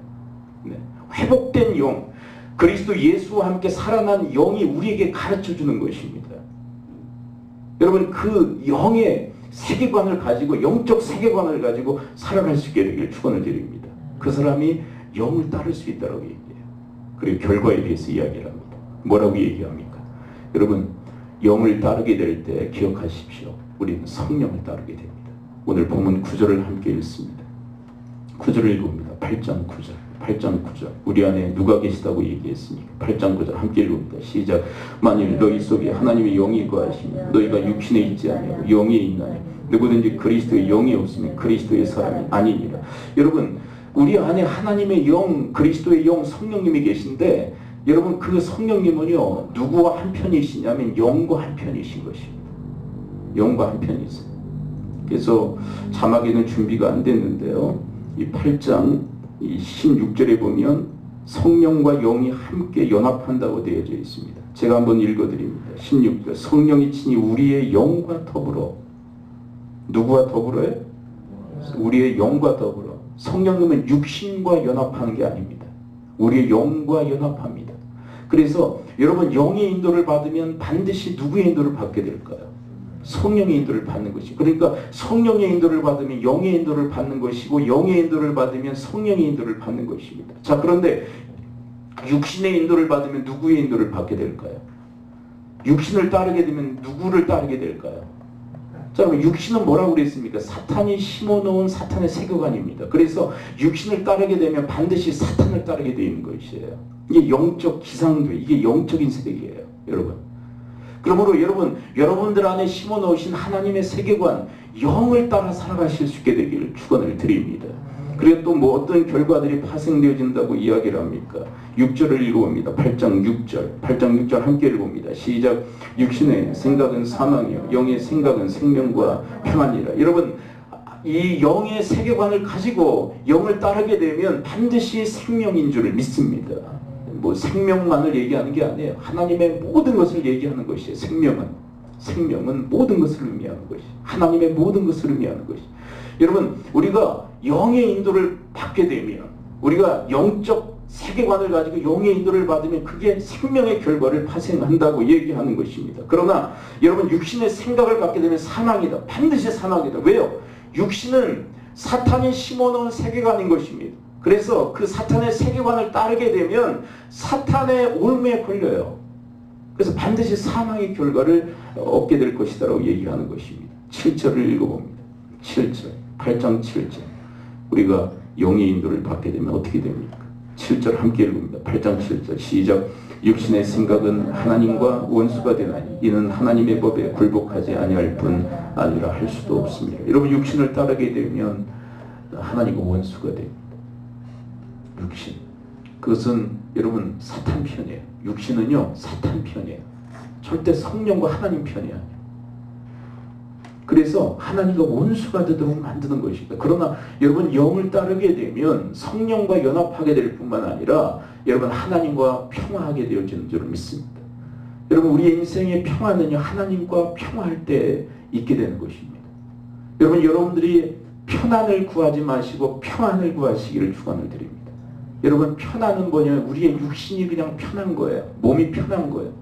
네. 회복된 영, 그리스도 예수와 함께 살아난 영이 우리에게 가르쳐 주는 것입니다. 여러분 그 영의 세계관을 가지고, 영적 세계관을 가지고 살아갈 수 있게 되길 축원을 드립니다. 그 사람이 영을 따를 수 있다고 얘기해요. 그리고 결과에 대해서 이야기를 합니다. 뭐라고 얘기합니까? 여러분 영을 따르게 될 때 기억하십시오. 우리는 성령을 따르게 됩니다. 오늘 본문 9절을 함께 읽습니다. 9절을 읽어봅니다. 8장 9절. 8장 9절. 우리 안에 누가 계시다고 얘기했습니까? 8장 9절 함께 읽어봅니다. 시작. 만일 너희 속에 하나님의 영이 거하시면 너희가 육신에 있지 아니하고 영에 있나니 누구든지 그리스도의 영이 없으면 그리스도의 사람이 아니니라. 여러분 우리 안에 하나님의 영, 그리스도의 영, 성령님이 계신데 여러분 그 성령님은요 누구와 한편이시냐면 영과 한편이신 것입니다. 영과 한편이세요. 그래서 자막에는 준비가 안 됐는데요, 이 8장 이 16절에 보면 성령과 영이 함께 연합한다고 되어져 있습니다. 제가 한번 읽어드립니다. 16절. 성령이 친히 우리의 영과 더불어, 누구와 더불어요? 우리의 영과 더불어. 성령님은 육신과 연합하는 게 아닙니다. 우리의 영과 연합합니다. 그래서 여러분 영의 인도를 받으면 반드시 누구의 인도를 받게 될까요? 성령의 인도를 받는 것이. 그러니까 성령의 인도를 받으면 영의 인도를 받는 것이고 영의 인도를 받으면 성령의 인도를 받는 것입니다. 자, 그런데 육신의 인도를 받으면 누구의 인도를 받게 될까요? 육신을 따르게 되면 누구를 따르게 될까요? 자, 그럼 육신은 뭐라고 그랬습니까? 사탄이 심어놓은 사탄의 세계관입니다. 그래서 육신을 따르게 되면 반드시 사탄을 따르게 되는 것이에요. 이게 영적 기상도, 이게 영적인 세계예요, 여러분. 그러므로 여러분들 안에 심어놓으신 하나님의 세계관, 영을 따라 살아가실 수 있게 되기를 축원을 드립니다. 그리고 또 뭐 어떤 결과들이 파생되어진다고 이야기를 합니까? 6절을 읽어봅니다. 8장 6절. 8장 6절 함께 읽어봅니다. 시작. 육신의 생각은 사망이요 영의 생각은 생명과 평안이라. 여러분 이 영의 세계관을 가지고 영을 따르게 되면 반드시 생명인 줄을 믿습니다. 뭐 생명만을 얘기하는 게 아니에요. 하나님의 모든 것을 얘기하는 것이에요. 생명은 모든 것을 의미하는 것이, 하나님의 모든 것을 의미하는 것이. 여러분 우리가 영의 인도를 받게 되면, 우리가 영적 세계관을 가지고 영의 인도를 받으면 그게 생명의 결과를 파생한다고 얘기하는 것입니다. 그러나 여러분 육신의 생각을 갖게 되면 사망이다. 반드시 사망이다. 왜요? 육신은 사탄이 심어놓은 세계관인 것입니다. 그래서 그 사탄의 세계관을 따르게 되면 사탄의 올무에 걸려요. 그래서 반드시 사망의 결과를 얻게 될 것이다라고 얘기하는 것입니다. 7절을 읽어봅니다. 7절, 8장 7절. 우리가 영의 인도를 받게 되면 어떻게 됩니까? 7절 함께 읽습니다. 8장 7절 시작. 육신의 생각은 하나님과 원수가 되나니 이는 하나님의 법에 굴복하지 아니할 뿐 아니라 할 수도 없습니다. 여러분 육신을 따르게 되면 하나님과 원수가 됩니다. 육신. 그것은 여러분 사탄 편이에요. 육신은요 사탄 편이에요. 절대 성령과 하나님 편이 아니에요. 그래서 하나님과 원수가 되도록 만드는 것입니다. 그러나 여러분 영을 따르게 되면 성령과 연합하게 될 뿐만 아니라 여러분 하나님과 평화하게 되어지는 줄 믿습니다. 여러분 우리의 인생의 평화는요 하나님과 평화할 때 있게 되는 것입니다. 여러분, 여러분들이 편안을 구하지 마시고 평안을 구하시기를 축원을 드립니다. 여러분, 편안은 뭐냐면 우리의 육신이 그냥 편한 거예요. 몸이 편한 거예요.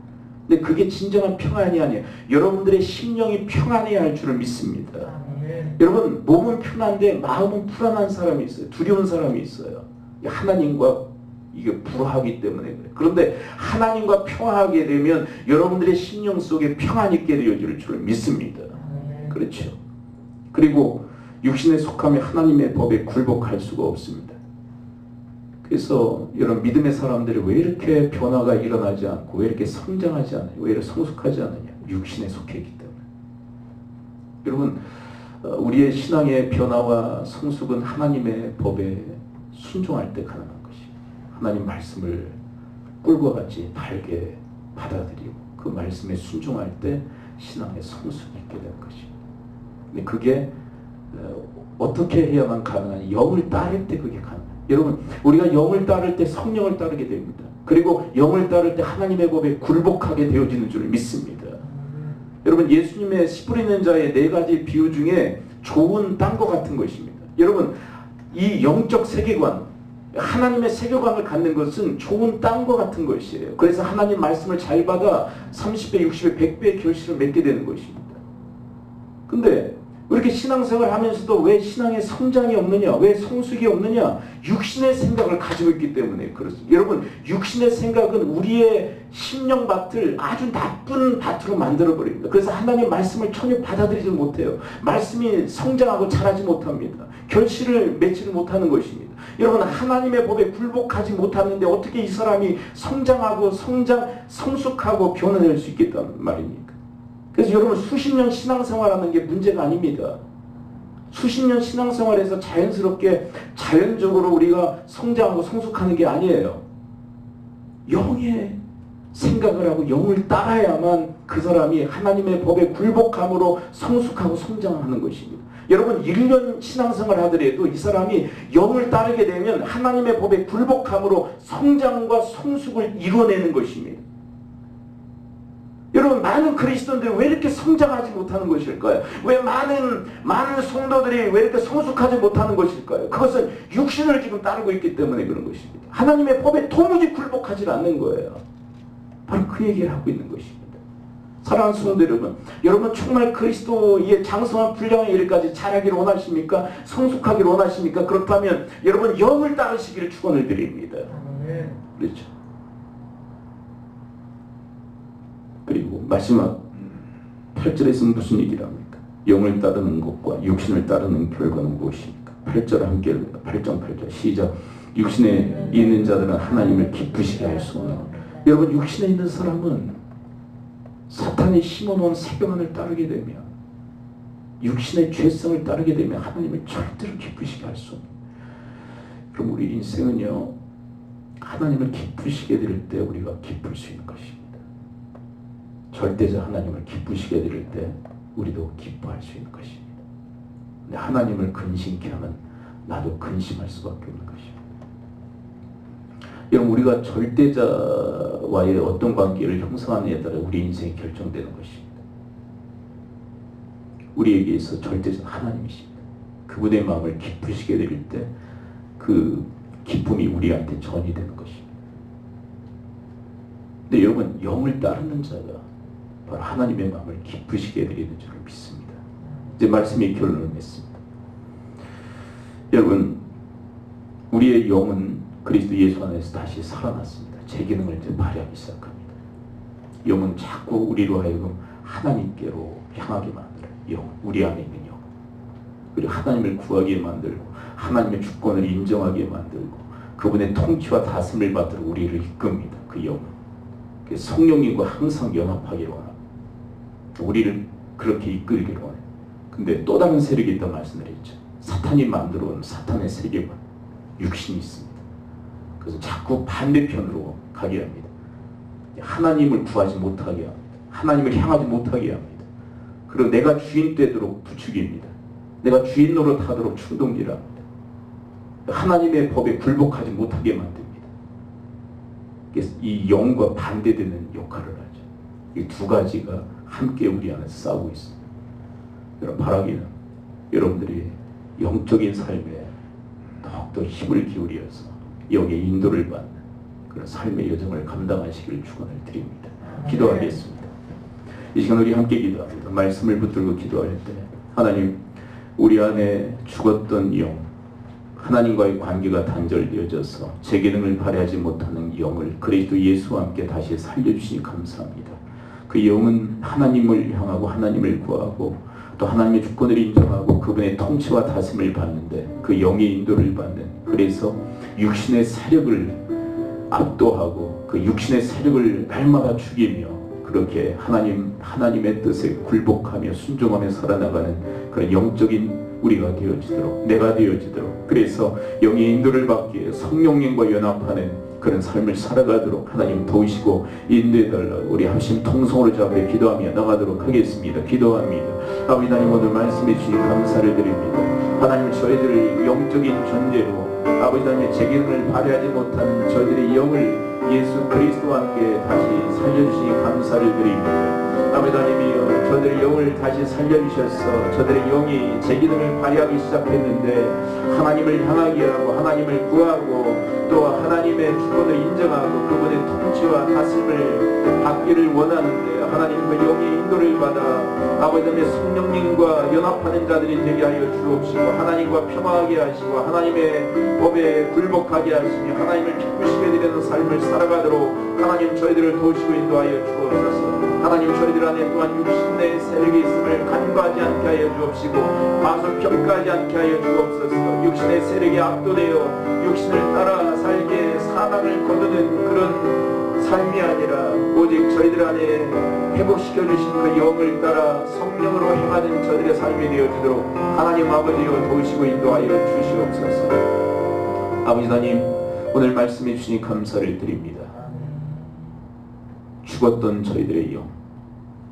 근데 그게 진정한 평안이 아니에요. 여러분들의 심령이 평안해야 할 줄을 믿습니다. 여러분, 몸은 편한데 마음은 불안한 사람이 있어요. 두려운 사람이 있어요. 하나님과 이게 불화하기 때문에 그래요. 그런데 하나님과 평화하게 되면 여러분들의 심령 속에 평안이 있게 되어질 줄을 믿습니다. 그렇죠. 그리고 육신에 속하면 하나님의 법에 굴복할 수가 없습니다. 그래서 여러분, 믿음의 사람들이 왜 이렇게 변화가 일어나지 않고 왜 이렇게 성장하지 않아요? 왜 이렇게 성숙하지 않느냐? 육신에 속해 있기 때문에. 여러분, 우리의 신앙의 변화와 성숙은 하나님의 법에 순종할 때 가능한 것입니다. 하나님 말씀을 꿀과 같이 달게 받아들이고 그 말씀에 순종할 때 신앙의 성숙이 있게 되는 것입니다. 근데 그게 어떻게 해야만 가능하냐? 영을 따를 때 그게 가능해요. 여러분, 우리가 영을 따를 때 성령을 따르게 됩니다. 그리고 영을 따를 때 하나님의 법에 굴복하게 되어지는 줄 믿습니다. 여러분, 예수님의 씨 뿌리는 자의 4가지 비유 중에 좋은 땅과 같은 것입니다. 여러분, 이 영적 세계관, 하나님의 세계관을 갖는 것은 좋은 땅과 같은 것이에요. 그래서 하나님 말씀을 잘 받아 30배, 60배, 100배의 결실을 맺게 되는 것입니다. 근데 왜 이렇게 신앙생활을 하면서도 왜 신앙의 성장이 없느냐? 왜 성숙이 없느냐? 육신의 생각을 가지고 있기 때문에 그렇습니다. 여러분, 육신의 생각은 우리의 심령밭을 아주 나쁜 밭으로 만들어버립니다. 그래서 하나님의 말씀을 전혀 받아들이지 못해요. 말씀이 성장하고 자라지 못합니다. 결실을 맺지를 못하는 것입니다. 여러분, 하나님의 법에 굴복하지 못하는데 어떻게 이 사람이 성장하고 성숙하고 변화될 수 있겠다는 말입니까? 그래서 여러분, 수십 년 신앙생활하는 게 문제가 아닙니다. 수십 년 신앙생활에서 자연스럽게 자연적으로 우리가 성장하고 성숙하는 게 아니에요. 영의 생각을 하고 영을 따라야만 그 사람이 하나님의 법에 굴복함으로 성숙하고 성장하는 것입니다. 여러분, 1년 신앙생활 하더라도 이 사람이 영을 따르게 되면 하나님의 법에 굴복함으로 성장과 성숙을 이루어내는 것입니다. 여러분, 많은 그리스도인들이 왜 이렇게 성장하지 못하는 것일까요? 왜 많은 성도들이 왜 이렇게 성숙하지 못하는 것일까요? 그것은 육신을 지금 따르고 있기 때문에 그런 것입니다. 하나님의 법에 도무지 굴복하지 않는 거예요. 바로 그 얘기를 하고 있는 것입니다. 사랑하는 성도 여러분 정말 그리스도의 장성한 분량의 일까지 자라기를 원하십니까? 성숙하기를 원하십니까? 그렇다면 여러분, 영을 따르시기를 축원을 드립니다. 그렇죠. 그리고 마지막 8절에서는 무슨 얘기를 합니까? 영을 따르는 것과 육신을 따르는 결과는 무엇입니까? 8절 함께 읽습니다. 8장 8절 시작. 육신에 있는 자들은 하나님을 기쁘시게 할 수 없는. 여러분, 육신에 있는 사람은 사탄이 심어놓은 세계관을 따르게 되면, 육신의 죄성을 따르게 되면 하나님을 절대로 기쁘시게 할 수 없는. 그럼 우리 인생은요, 하나님을 기쁘시게 될 때 우리가 기쁠 수 있는 것입니다. 절대자 하나님을 기쁘시게 드릴 때 우리도 기뻐할 수 있는 것입니다. 근데 하나님을 근심케 하면 나도 근심할 수밖에 없는 것입니다. 여러분, 우리가 절대자와의 어떤 관계를 형성하느냐에 따라 우리 인생이 결정되는 것입니다. 우리에게 있어 절대자 하나님이십니다. 그분의 마음을 기쁘시게 드릴 때 그 기쁨이 우리한테 전이 되는 것입니다. 근데 여러분, 영을 따르는 자가 바로 하나님의 마음을 기쁘시게 드리는 줄을 믿습니다. 이제 말씀이 결론을 맺습니다. 여러분, 우리의 영은 그리스도 예수 안에서 다시 살아났습니다. 제 기능을 이제 발휘하기 시작합니다. 영은 자꾸 우리로 하여금 하나님께로 향하게 만들어요. 영, 우리 안에 있는 영. 그리고 하나님을 구하게 만들고 하나님의 주권을 인정하게 만들고 그분의 통치와 다스림을 받들어 우리를 이끕니다. 그 영은. 성령님과 항상 연합하기를 원합니다. 우리를 그렇게 이끌기를 원해요. 근데 또 다른 세력이 있다고 말씀드렸죠. 사탄이 만들어 온 사탄의 세계관, 육신이 있습니다. 그래서 자꾸 반대편으로 가게 합니다. 하나님을 구하지 못하게 합니다. 하나님을 향하지 못하게 합니다. 그리고 내가 주인 되도록 부추깁니다. 내가 주인 노릇하도록 충동질합니다. 하나님의 법에 굴복하지 못하게 만듭니다. 이 영과 반대되는 역할을 하죠. 이 두 가지가 함께 우리 안에서 싸우고 있습니다. 여러분, 바라기는 여러분들이 영적인 삶에 더욱더 힘을 기울여서 여기에 인도를 받는 그런 삶의 여정을 감당하시길 축원을 드립니다. 기도하겠습니다. 이 시간 우리 함께 기도합니다. 말씀을 붙들고 기도할 때 하나님, 우리 안에 죽었던 영, 하나님과의 관계가 단절되어져서 제 기능을 발휘하지 못하는 영을 그리스도 예수와 함께 다시 살려주시니 감사합니다. 그 영은 하나님을 향하고 하나님을 구하고 또 하나님의 주권을 인정하고 그분의 통치와 다스림을 받는데 그 영의 인도를 받는, 그래서 육신의 세력을 압도하고 그 육신의 세력을 날마다 죽이며 그렇게 하나님의 뜻에 굴복하며 순종하며 살아나가는 그런 영적인 우리가 되어지도록, 내가 되어지도록, 그래서 영의 인도를 받기에 성령님과 연합하는 그런 삶을 살아가도록 하나님 도우시고 인도해달라고 우리 합심 통성으로 잡아 기도하며 나가도록 하겠습니다. 기도합니다. 아버지 하나님, 오늘 말씀해 주시니 감사를 드립니다. 하나님, 저희들을 영적인 존재로 아버지 하나님의 제 기능을 발휘하지 못하는 저희들의 영을 예수 그리스도와 함께 다시 살려주시니 감사를 드립니다. 아버지 하나님이여, 저들의 영을 다시 살려주셔서 저들의 영이 제 기능을 발휘하기 시작했는데 하나님을 향하게 하고 하나님을 구하고 또 하나님의 주권을 인정하고 그분의 통치와 다스림을 받기를 원하는데 하나님 그 영의 인도를 받아 아버지 하나님의 성령님과 연합하는 자들이 되게 하여 주옵시고 하나님과 평화하게 하시고 하나님의 법에 굴복하게 하시며 하나님을 기쁘시게 드리는 삶을 살아가도록 하나님 저희들을 도우시고 인도하여 주옵소서. 하나님, 저희들 안에 또한 육신의 세력이 있음을 간과하지 않게 하여 주옵시고 과소평가하지 않게 하여 주옵소서. 육신의 세력이 압도되어 육신을 따라 살기에 사망을 거두는 그런 삶이 아니라 오직 저희들 안에 회복시켜 주신 그 영을 따라 성령으로 행하는 저들의 삶이 되어지도록 하나님 아버지여 도우시고 인도하여 주시옵소서. 아버지 하나님, 오늘 말씀해 주시니 감사를 드립니다. 죽었던 저희들의 영,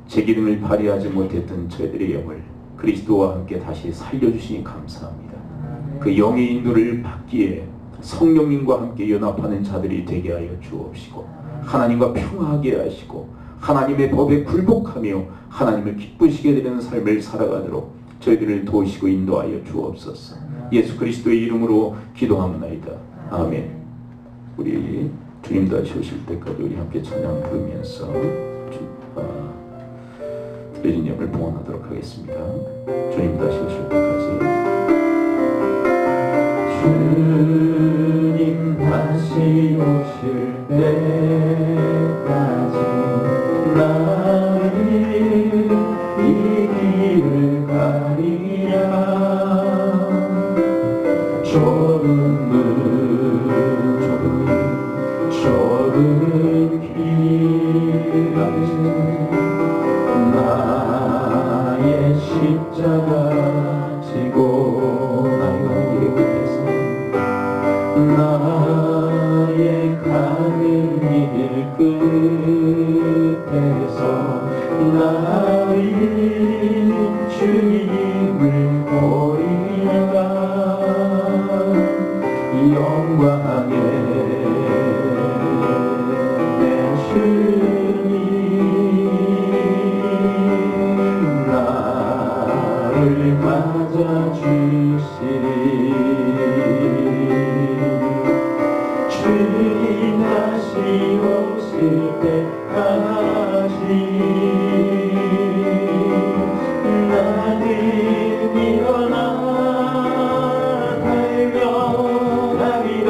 제 기능을 발휘하지 못했던 저희들의 영을 그리스도와 함께 다시 살려주시니 감사합니다. 그 영의 인도를 받기에 성령님과 함께 연합하는 자들이 되게 하여 주옵시고 하나님과 평화하게 하시고 하나님의 법에 굴복하며 하나님을 기쁘시게 되는 삶을 살아가도록 저희들을 도우시고 인도하여 주옵소서. 예수 그리스도의 이름으로 기도하옵나이다. 아멘. 우리 주님 다시 오실 때까지 우리 함께 찬양 부르면서 드려진 영을 봉헌하도록 하겠습니다. 주님 다시 오실 때까지. 주님 다시 오실 때까지 나를 이 길을 가리랴. 좁은 길 나의 십자가 지고 나의 길 끝에서 나의 가는 길 끝에서 나의 주님을 보리라. 영광의 주님 다시 오실 때까지 나는 일어나 달려가리라.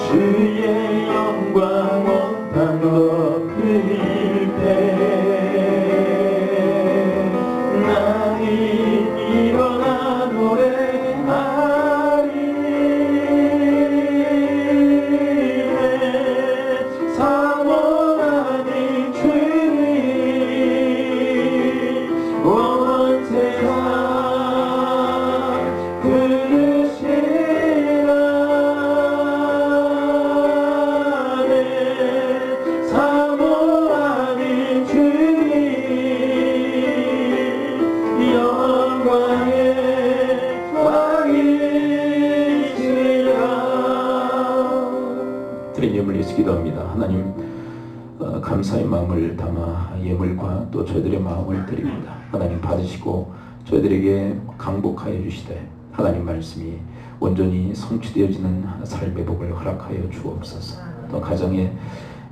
주의 영광 온 땅 덮을 때 나는 일어나 노래하리. 사모하는 주님 온 세상 부르시라. 사모하는 주님 영광의 왕이시라. 드린 예물 예수 기도합니다. 하나님, 감사의 마음을 담아 예물과 또 저희들의 마음을 드립니다. 하나님 받으시고 저희들에게 강복하여 주시되 하나님 말씀이 온전히 성취되어지는 삶의 복을 허락하여 주옵소서. 또 가정에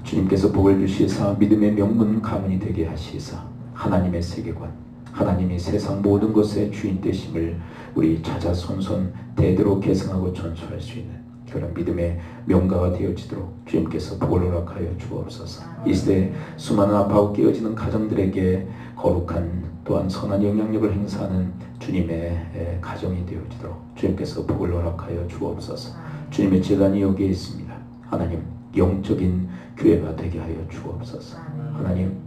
주님께서 복을 주시사 믿음의 명문 가문이 되게 하시사 하나님의 세계관, 하나님이 세상 모든 것의 주인 되심을 우리 자자손손 대대로 계승하고 전수할 수 있는 그런 믿음의 명가가 되어지도록 주님께서 복을 허락하여 주옵소서. 이 시대 수많은 아파하고 깨어지는 가정들에게 거룩한 또한 선한 영향력을 행사하는 주님의 가정이 되어지도록 주님께서 복을 허락하여 주옵소서. 주님의 재단이 여기에 있습니다. 하나님 영적인 교회가 되게 하여 주옵소서. 하나님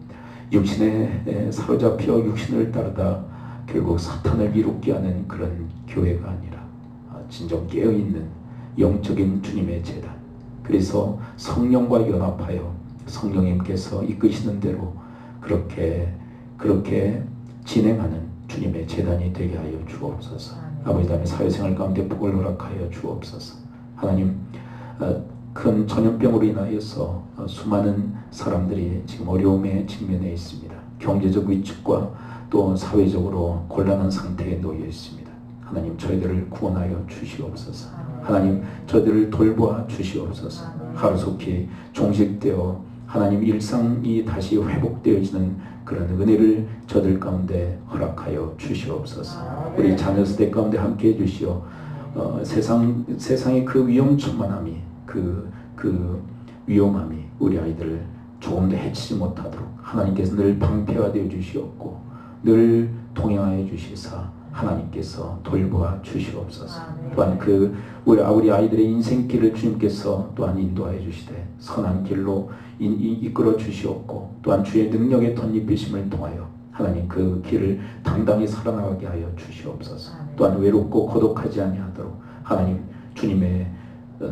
육신에 사로잡혀 육신을 따르다 결국 사탄을 이롭게 하는 그런 교회가 아니라 진정 깨어있는 영적인 주님의 재단, 그래서 성령과 연합하여 성령님께서 이끄시는 대로 그렇게 진행하는 주님의 재단이 되게 하여 주옵소서. 아버지 하나님 사회생활 가운데 복을 허락하여 주옵소서. 하나님 큰 전염병으로 인하여서 수많은 사람들이 지금 어려움에 직면해 있습니다. 경제적 위축과 또 사회적으로 곤란한 상태에 놓여 있습니다. 하나님 저희들을 구원하여 주시옵소서. 하나님 저희들을 돌보아 주시옵소서. 하루속히 종식되어 하나님 일상이 다시 회복되어지는 그런 은혜를 저들 가운데 허락하여 주시옵소서. 우리 자녀 세대 가운데 함께 해주시어 세상의 그 위험천만함이 그 위험함이 우리 아이들을 조금 더 해치지 못하도록 하나님께서 늘 방패가 되어 주시옵고 늘 동행하여 주시사 하나님께서 돌보아 주시옵소서. 또한 우리 아이들의 인생길을 주님께서 또한 인도하여 주시되 선한 길로 이끌어 주시옵고 또한 주의 능력의 덧입히심을 통하여 하나님 그 길을 당당히 살아나가게 하여 주시옵소서. 또한 외롭고 고독하지 아니하도록 하나님 주님의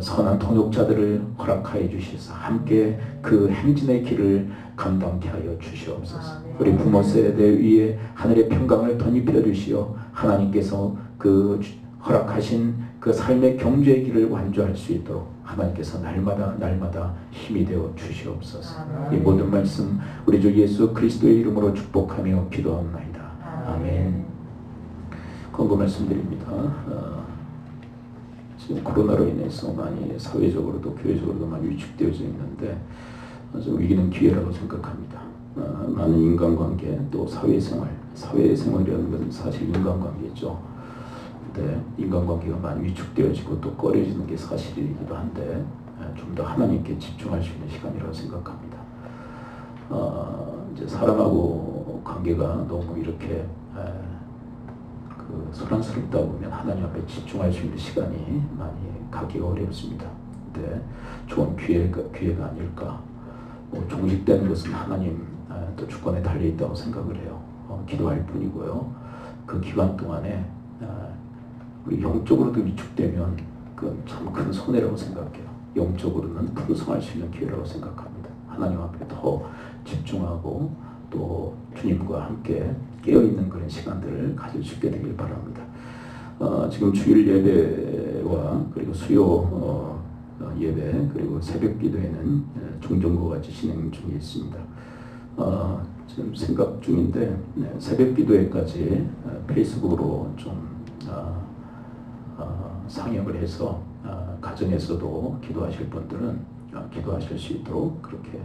선한 통역자들을 허락하여 주시사 함께 그 행진의 길을 감당케 하여 주시옵소서. 우리 부모 세대 위에 하늘의 평강을 덧입혀 주시어 하나님께서 그 허락하신 그 삶의 경주의 길을 완주할 수 있도록 하나님께서 날마다 힘이 되어 주시옵소서. 이 모든 말씀 우리 주 예수 그리스도의 이름으로 축복하며 기도합나이다. 아멘. 권고 말씀드립니다. 지금 코로나로 인해서 많이 사회적으로도 교회적으로도 많이 위축되어져 있는데 좀 위기는 기회라고 생각합니다. 많은 인간관계 또 사회생활이라는 것은 사실 인간관계죠. 근데 인간관계가 많이 위축되어지고 또 꺼려지는 게 사실이기도 한데 좀 더 하나님께 집중할 수 있는 시간이라고 생각합니다. 이제 사람하고 관계가 너무 이렇게 소란스럽다 보면 하나님 앞에 집중할 수 있는 시간이 많이 갖기가 어렵습니다. 근데 좋은 기회가 아닐까. 종식되는 것은 하나님 또 주권에 달려 있다고 생각을 해요. 기도할 뿐이고요. 그 기간 동안에 우리 영적으로도 위축되면 그건 참 큰 손해라고 생각해요. 영적으로는 풍성할 수 있는 기회라고 생각합니다. 하나님 앞에 더 집중하고 또 주님과 함께 깨어있는 그런 시간들을 가질 수 있게 되길 바랍니다. 지금 주일 예배와 그리고 수요 예배 그리고 새벽 기도회는 종전과 같이 진행 중에 있습니다. 지금 생각 중인데 새벽 기도회까지 페이스북으로 좀 상영을 해서 가정에서도 기도하실 분들은 기도하실 수 있도록 그렇게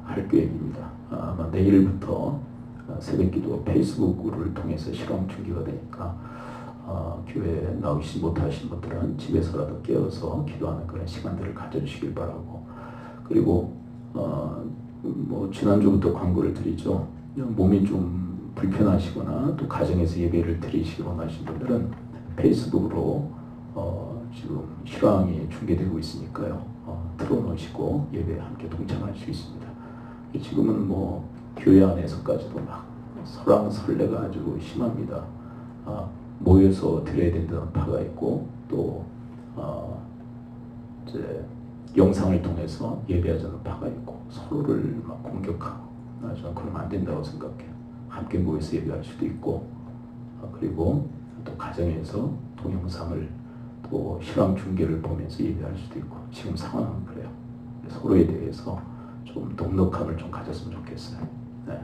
할 계획입니다. 아마 내일부터 새벽기도 페이스북을 통해서 실황 중계가 되니까 교회에 나오시 못하신 분들은 집에서라도 깨어서 기도하는 그런 시간들을 가져주시길 바라고, 그리고 뭐 지난주부터 광고를 드리죠. 몸이 좀 불편하시거나 또 가정에서 예배를 드리시기 원하시는 분들은 페이스북으로 지금 실황이 중계되고 있으니까요. 틀어놓으시고 예배에 함께 동참할 수 있습니다. 지금은 뭐 교회 안에서까지도 막 설왕설래가 아주 심합니다. 모여서 드려야 된다는 파가 있고 또 이제 영상을 통해서 예배하자는 파가 있고 서로를 막 공격하고 저는 그러면 안 된다고 생각해요. 함께 모여서 예배할 수도 있고 그리고 또 가정에서 동영상을 또 실황 중계를 보면서 예배할 수도 있고 지금 상황은 그래요. 서로에 대해서 좀 넉넉함을 좀 가졌으면 좋겠어요. 네.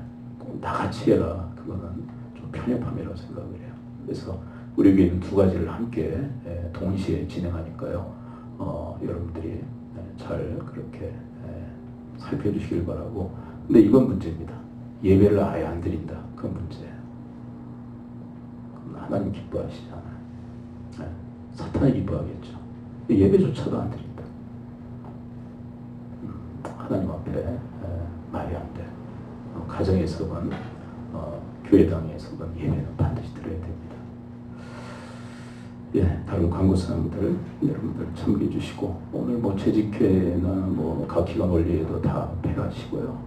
다 같이 해라. 그거는 좀 편협함이라고 생각을 해요. 그래서 우리 교회는 두 가지를 함께 동시에 진행하니까요. 여러분들이 잘 그렇게 살펴주시길 바라고. 근데 이건 문제입니다. 예배를 아예 안 드린다. 그건 문제예요. 하나님 기뻐하시잖아요. 사탄이 기뻐하겠죠. 예배조차도 안 드린다. 하나님 앞에 말이 안 돼. 가정에서건 교회당에서건 예배는 반드시 드려야 됩니다. 예, 다른 광고사항들 여러분들 참고해 주시고, 오늘 뭐 재직회나 뭐 각기관 원리에도 다 배가시고요.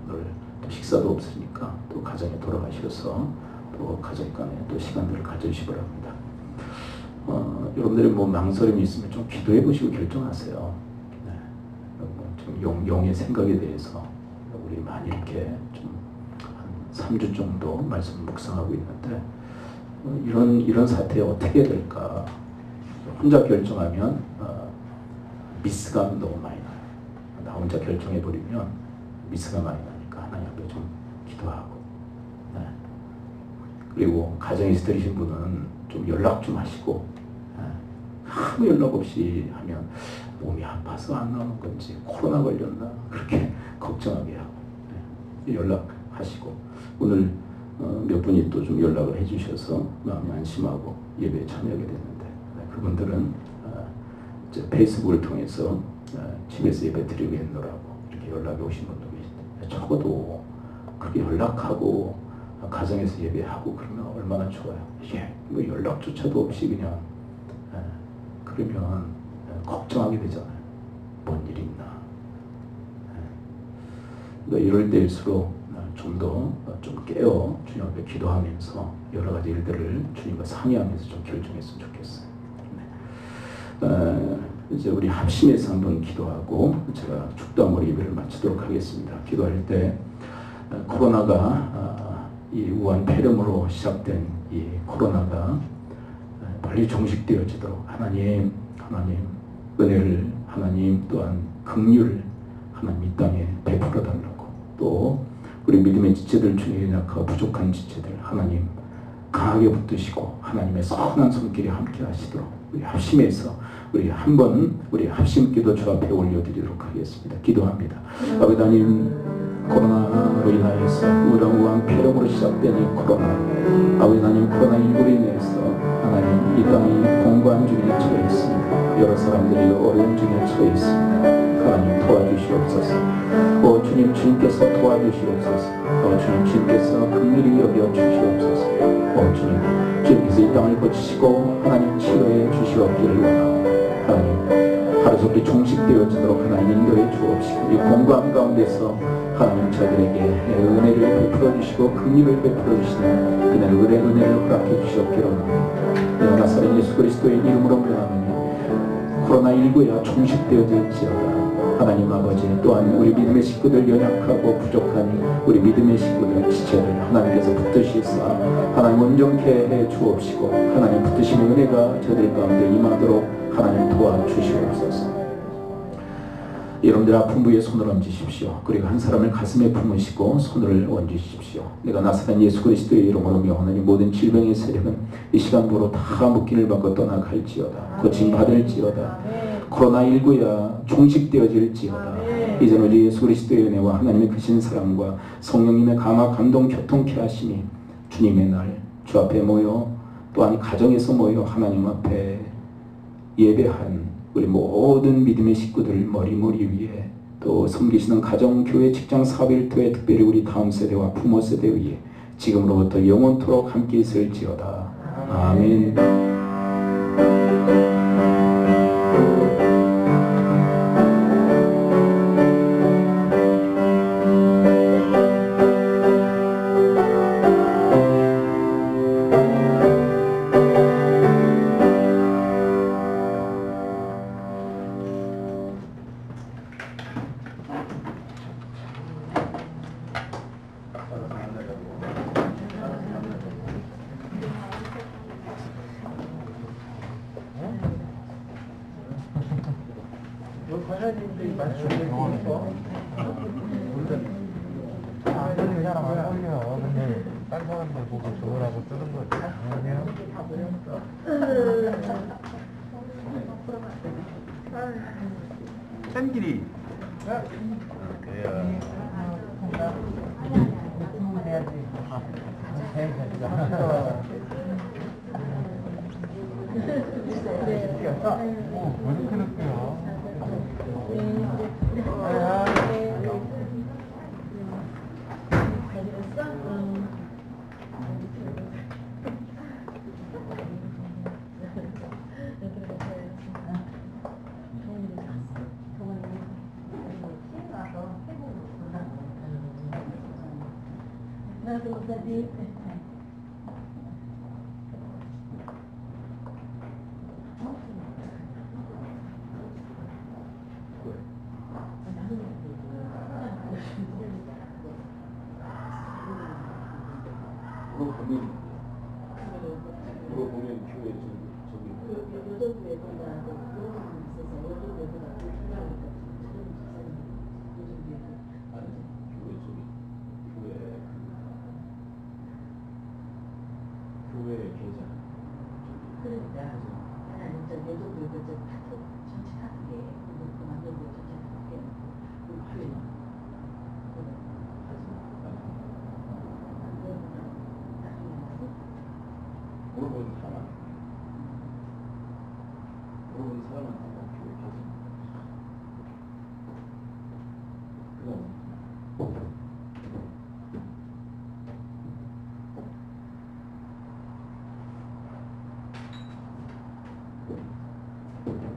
오늘 또 식사도 없으니까 또 가정에 돌아가셔서 또 가정 간에 또 시간들을 가져주시기 바랍니다. 여러분들이 뭐 망설임이 있으면 좀 기도해 보시고 결정하세요. 좀 용의 생각에 대해서 우리 많이 이렇게 좀 한 3주 정도 말씀 묵상하고 있는데, 이런 사태에 어떻게 해야 될까? 혼자 결정하면 미스가 너무 많이 나요. 나 혼자 결정해 버리면 미스가 많이 나니까 하나님 앞에 좀 기도하고, 그리고 가정에서 들으신 분은 좀 연락 좀 하시고, 아무 연락 없이 하면 몸이 아파서 안 나오는 건지 코로나 걸렸나 그렇게 걱정하게 하고, 연락하시고, 오늘 몇 분이 또 좀 연락을 해주셔서 마음이 안심하고 예배에 참여하게 됐는데, 그분들은 이제 페이스북을 통해서 집에서 예배 드리겠노라고 이렇게 연락이 오신 분도 계신데, 적어도 그렇게 연락하고 가정에서 예배하고 그러면 얼마나 좋아요. 뭐 연락조차도 없이 그냥 그러면 걱정하게 되잖아요. 뭔 일이 있나. 그러니까 이럴 때일수록 좀 더 좀 깨어 주님 앞에 기도하면서 여러 가지 일들을 주님과 상의하면서 좀 결정했으면 좋겠어요. 이제 우리 합심해서 한번 기도하고 제가 축도함으로 예배를 마치도록 하겠습니다. 기도할 때 코로나가 이 우한 폐렴으로 시작된 이 코로나가 빨리 종식되어지도록 하나님 은혜를, 하나님 또한 긍휼을 하나님 이 땅에 베풀어 달라고, 또 우리 믿음의 지체들 중에 약하고 부족한 지체들 하나님 강하게 붙드시고 하나님의 선한 손길이 함께 하시도록 우리 합심해서 우리 한번 우리 합심 기도 주 앞에 올려드리도록 하겠습니다. 기도합니다. 아버지 하나님, 코로나로 인하여서 우한 폐렴으로 시작된 이 코로나, 아버지 하나님, 코로나19로 인해서 하나님 이 땅이 공고한 중에 처해 있습니다. 여러 사람들이 어려움 중에 처해 있습니다. 하나님 도와주시옵소서. 주님께서 도와주시옵소서. 주님께서 긍휼히 여겨 주시옵소서. 주님께서 이 땅을 고치시고 하나님 치료해 주시옵기를 원하고, 하나님 하루속히 종식되어지도록 하나님 인도해 주옵시고, 이 공고함 가운데서 하나님 저희들에게 은혜를 베풀어 주시고 긍휼을 베풀어 주시는 그날 은혜를 허락해 주시옵기를 원합니다. 나사렛 예수 그리스도의 이름으로 명하노니 코로나19야 종식되어질지어다. 하나님 아버지, 또한 우리 믿음의 식구들, 연약하고 부족한 우리 믿음의 식구들, 지체들 하나님께서 붙드시사 하나님 온전케 해 주옵시고, 하나님 붙드심의 은혜가 저들 가운데 임하도록 하나님 도와주시옵소서. 여러분들 아픈 부위에 손을 얹으십시오. 그리고 한 사람을 가슴에 품으시고 손을 얹으십시오. 내가 나사렛 예수 그리스도의 이름으로 명하노니 모든 질병의 세력은 이 시간부로 다 묶임을 받고 떠나갈지어다. 고침 받을지어다. 코로나19야 종식되어질지어다. 이제는 우리 예수 그리스도의 은혜와 하나님의 크신 사랑과 성령님의 감화 감동 교통케 하심이 주님의 날 주 앞에 모여, 또한 가정에서 모여 하나님 앞에 예배한 우리 모든 믿음의 식구들 머리 위에, 또 섬기시는 가정, 교회, 직장, 사업 일터에, 특별히 우리 다음 세대와 부모 세대 위에 지금으로부터 영원토록 함께 있을지어다. 아멘. 권사님들이 말씀을 드리고, 안 걸리면 잘안 걸려. 근데 딴 사람들 보고 좋으라고 쓰는 거지. 아니요. 팬끼리. 그래요. 해야지. 왜 이렇게 늦게요? 물어보면 교회 저기 여자교회 보다 그런 부분이 있어서 여자교회보다 더 중요하니까 아니 교회 저기 교회 계좌 그러니까 아니 저 여자교회 저 파트 전체 파트게 그 만든 거 전체 파트게 그 교회 물어보는 사람한테 교회 계좌 그다음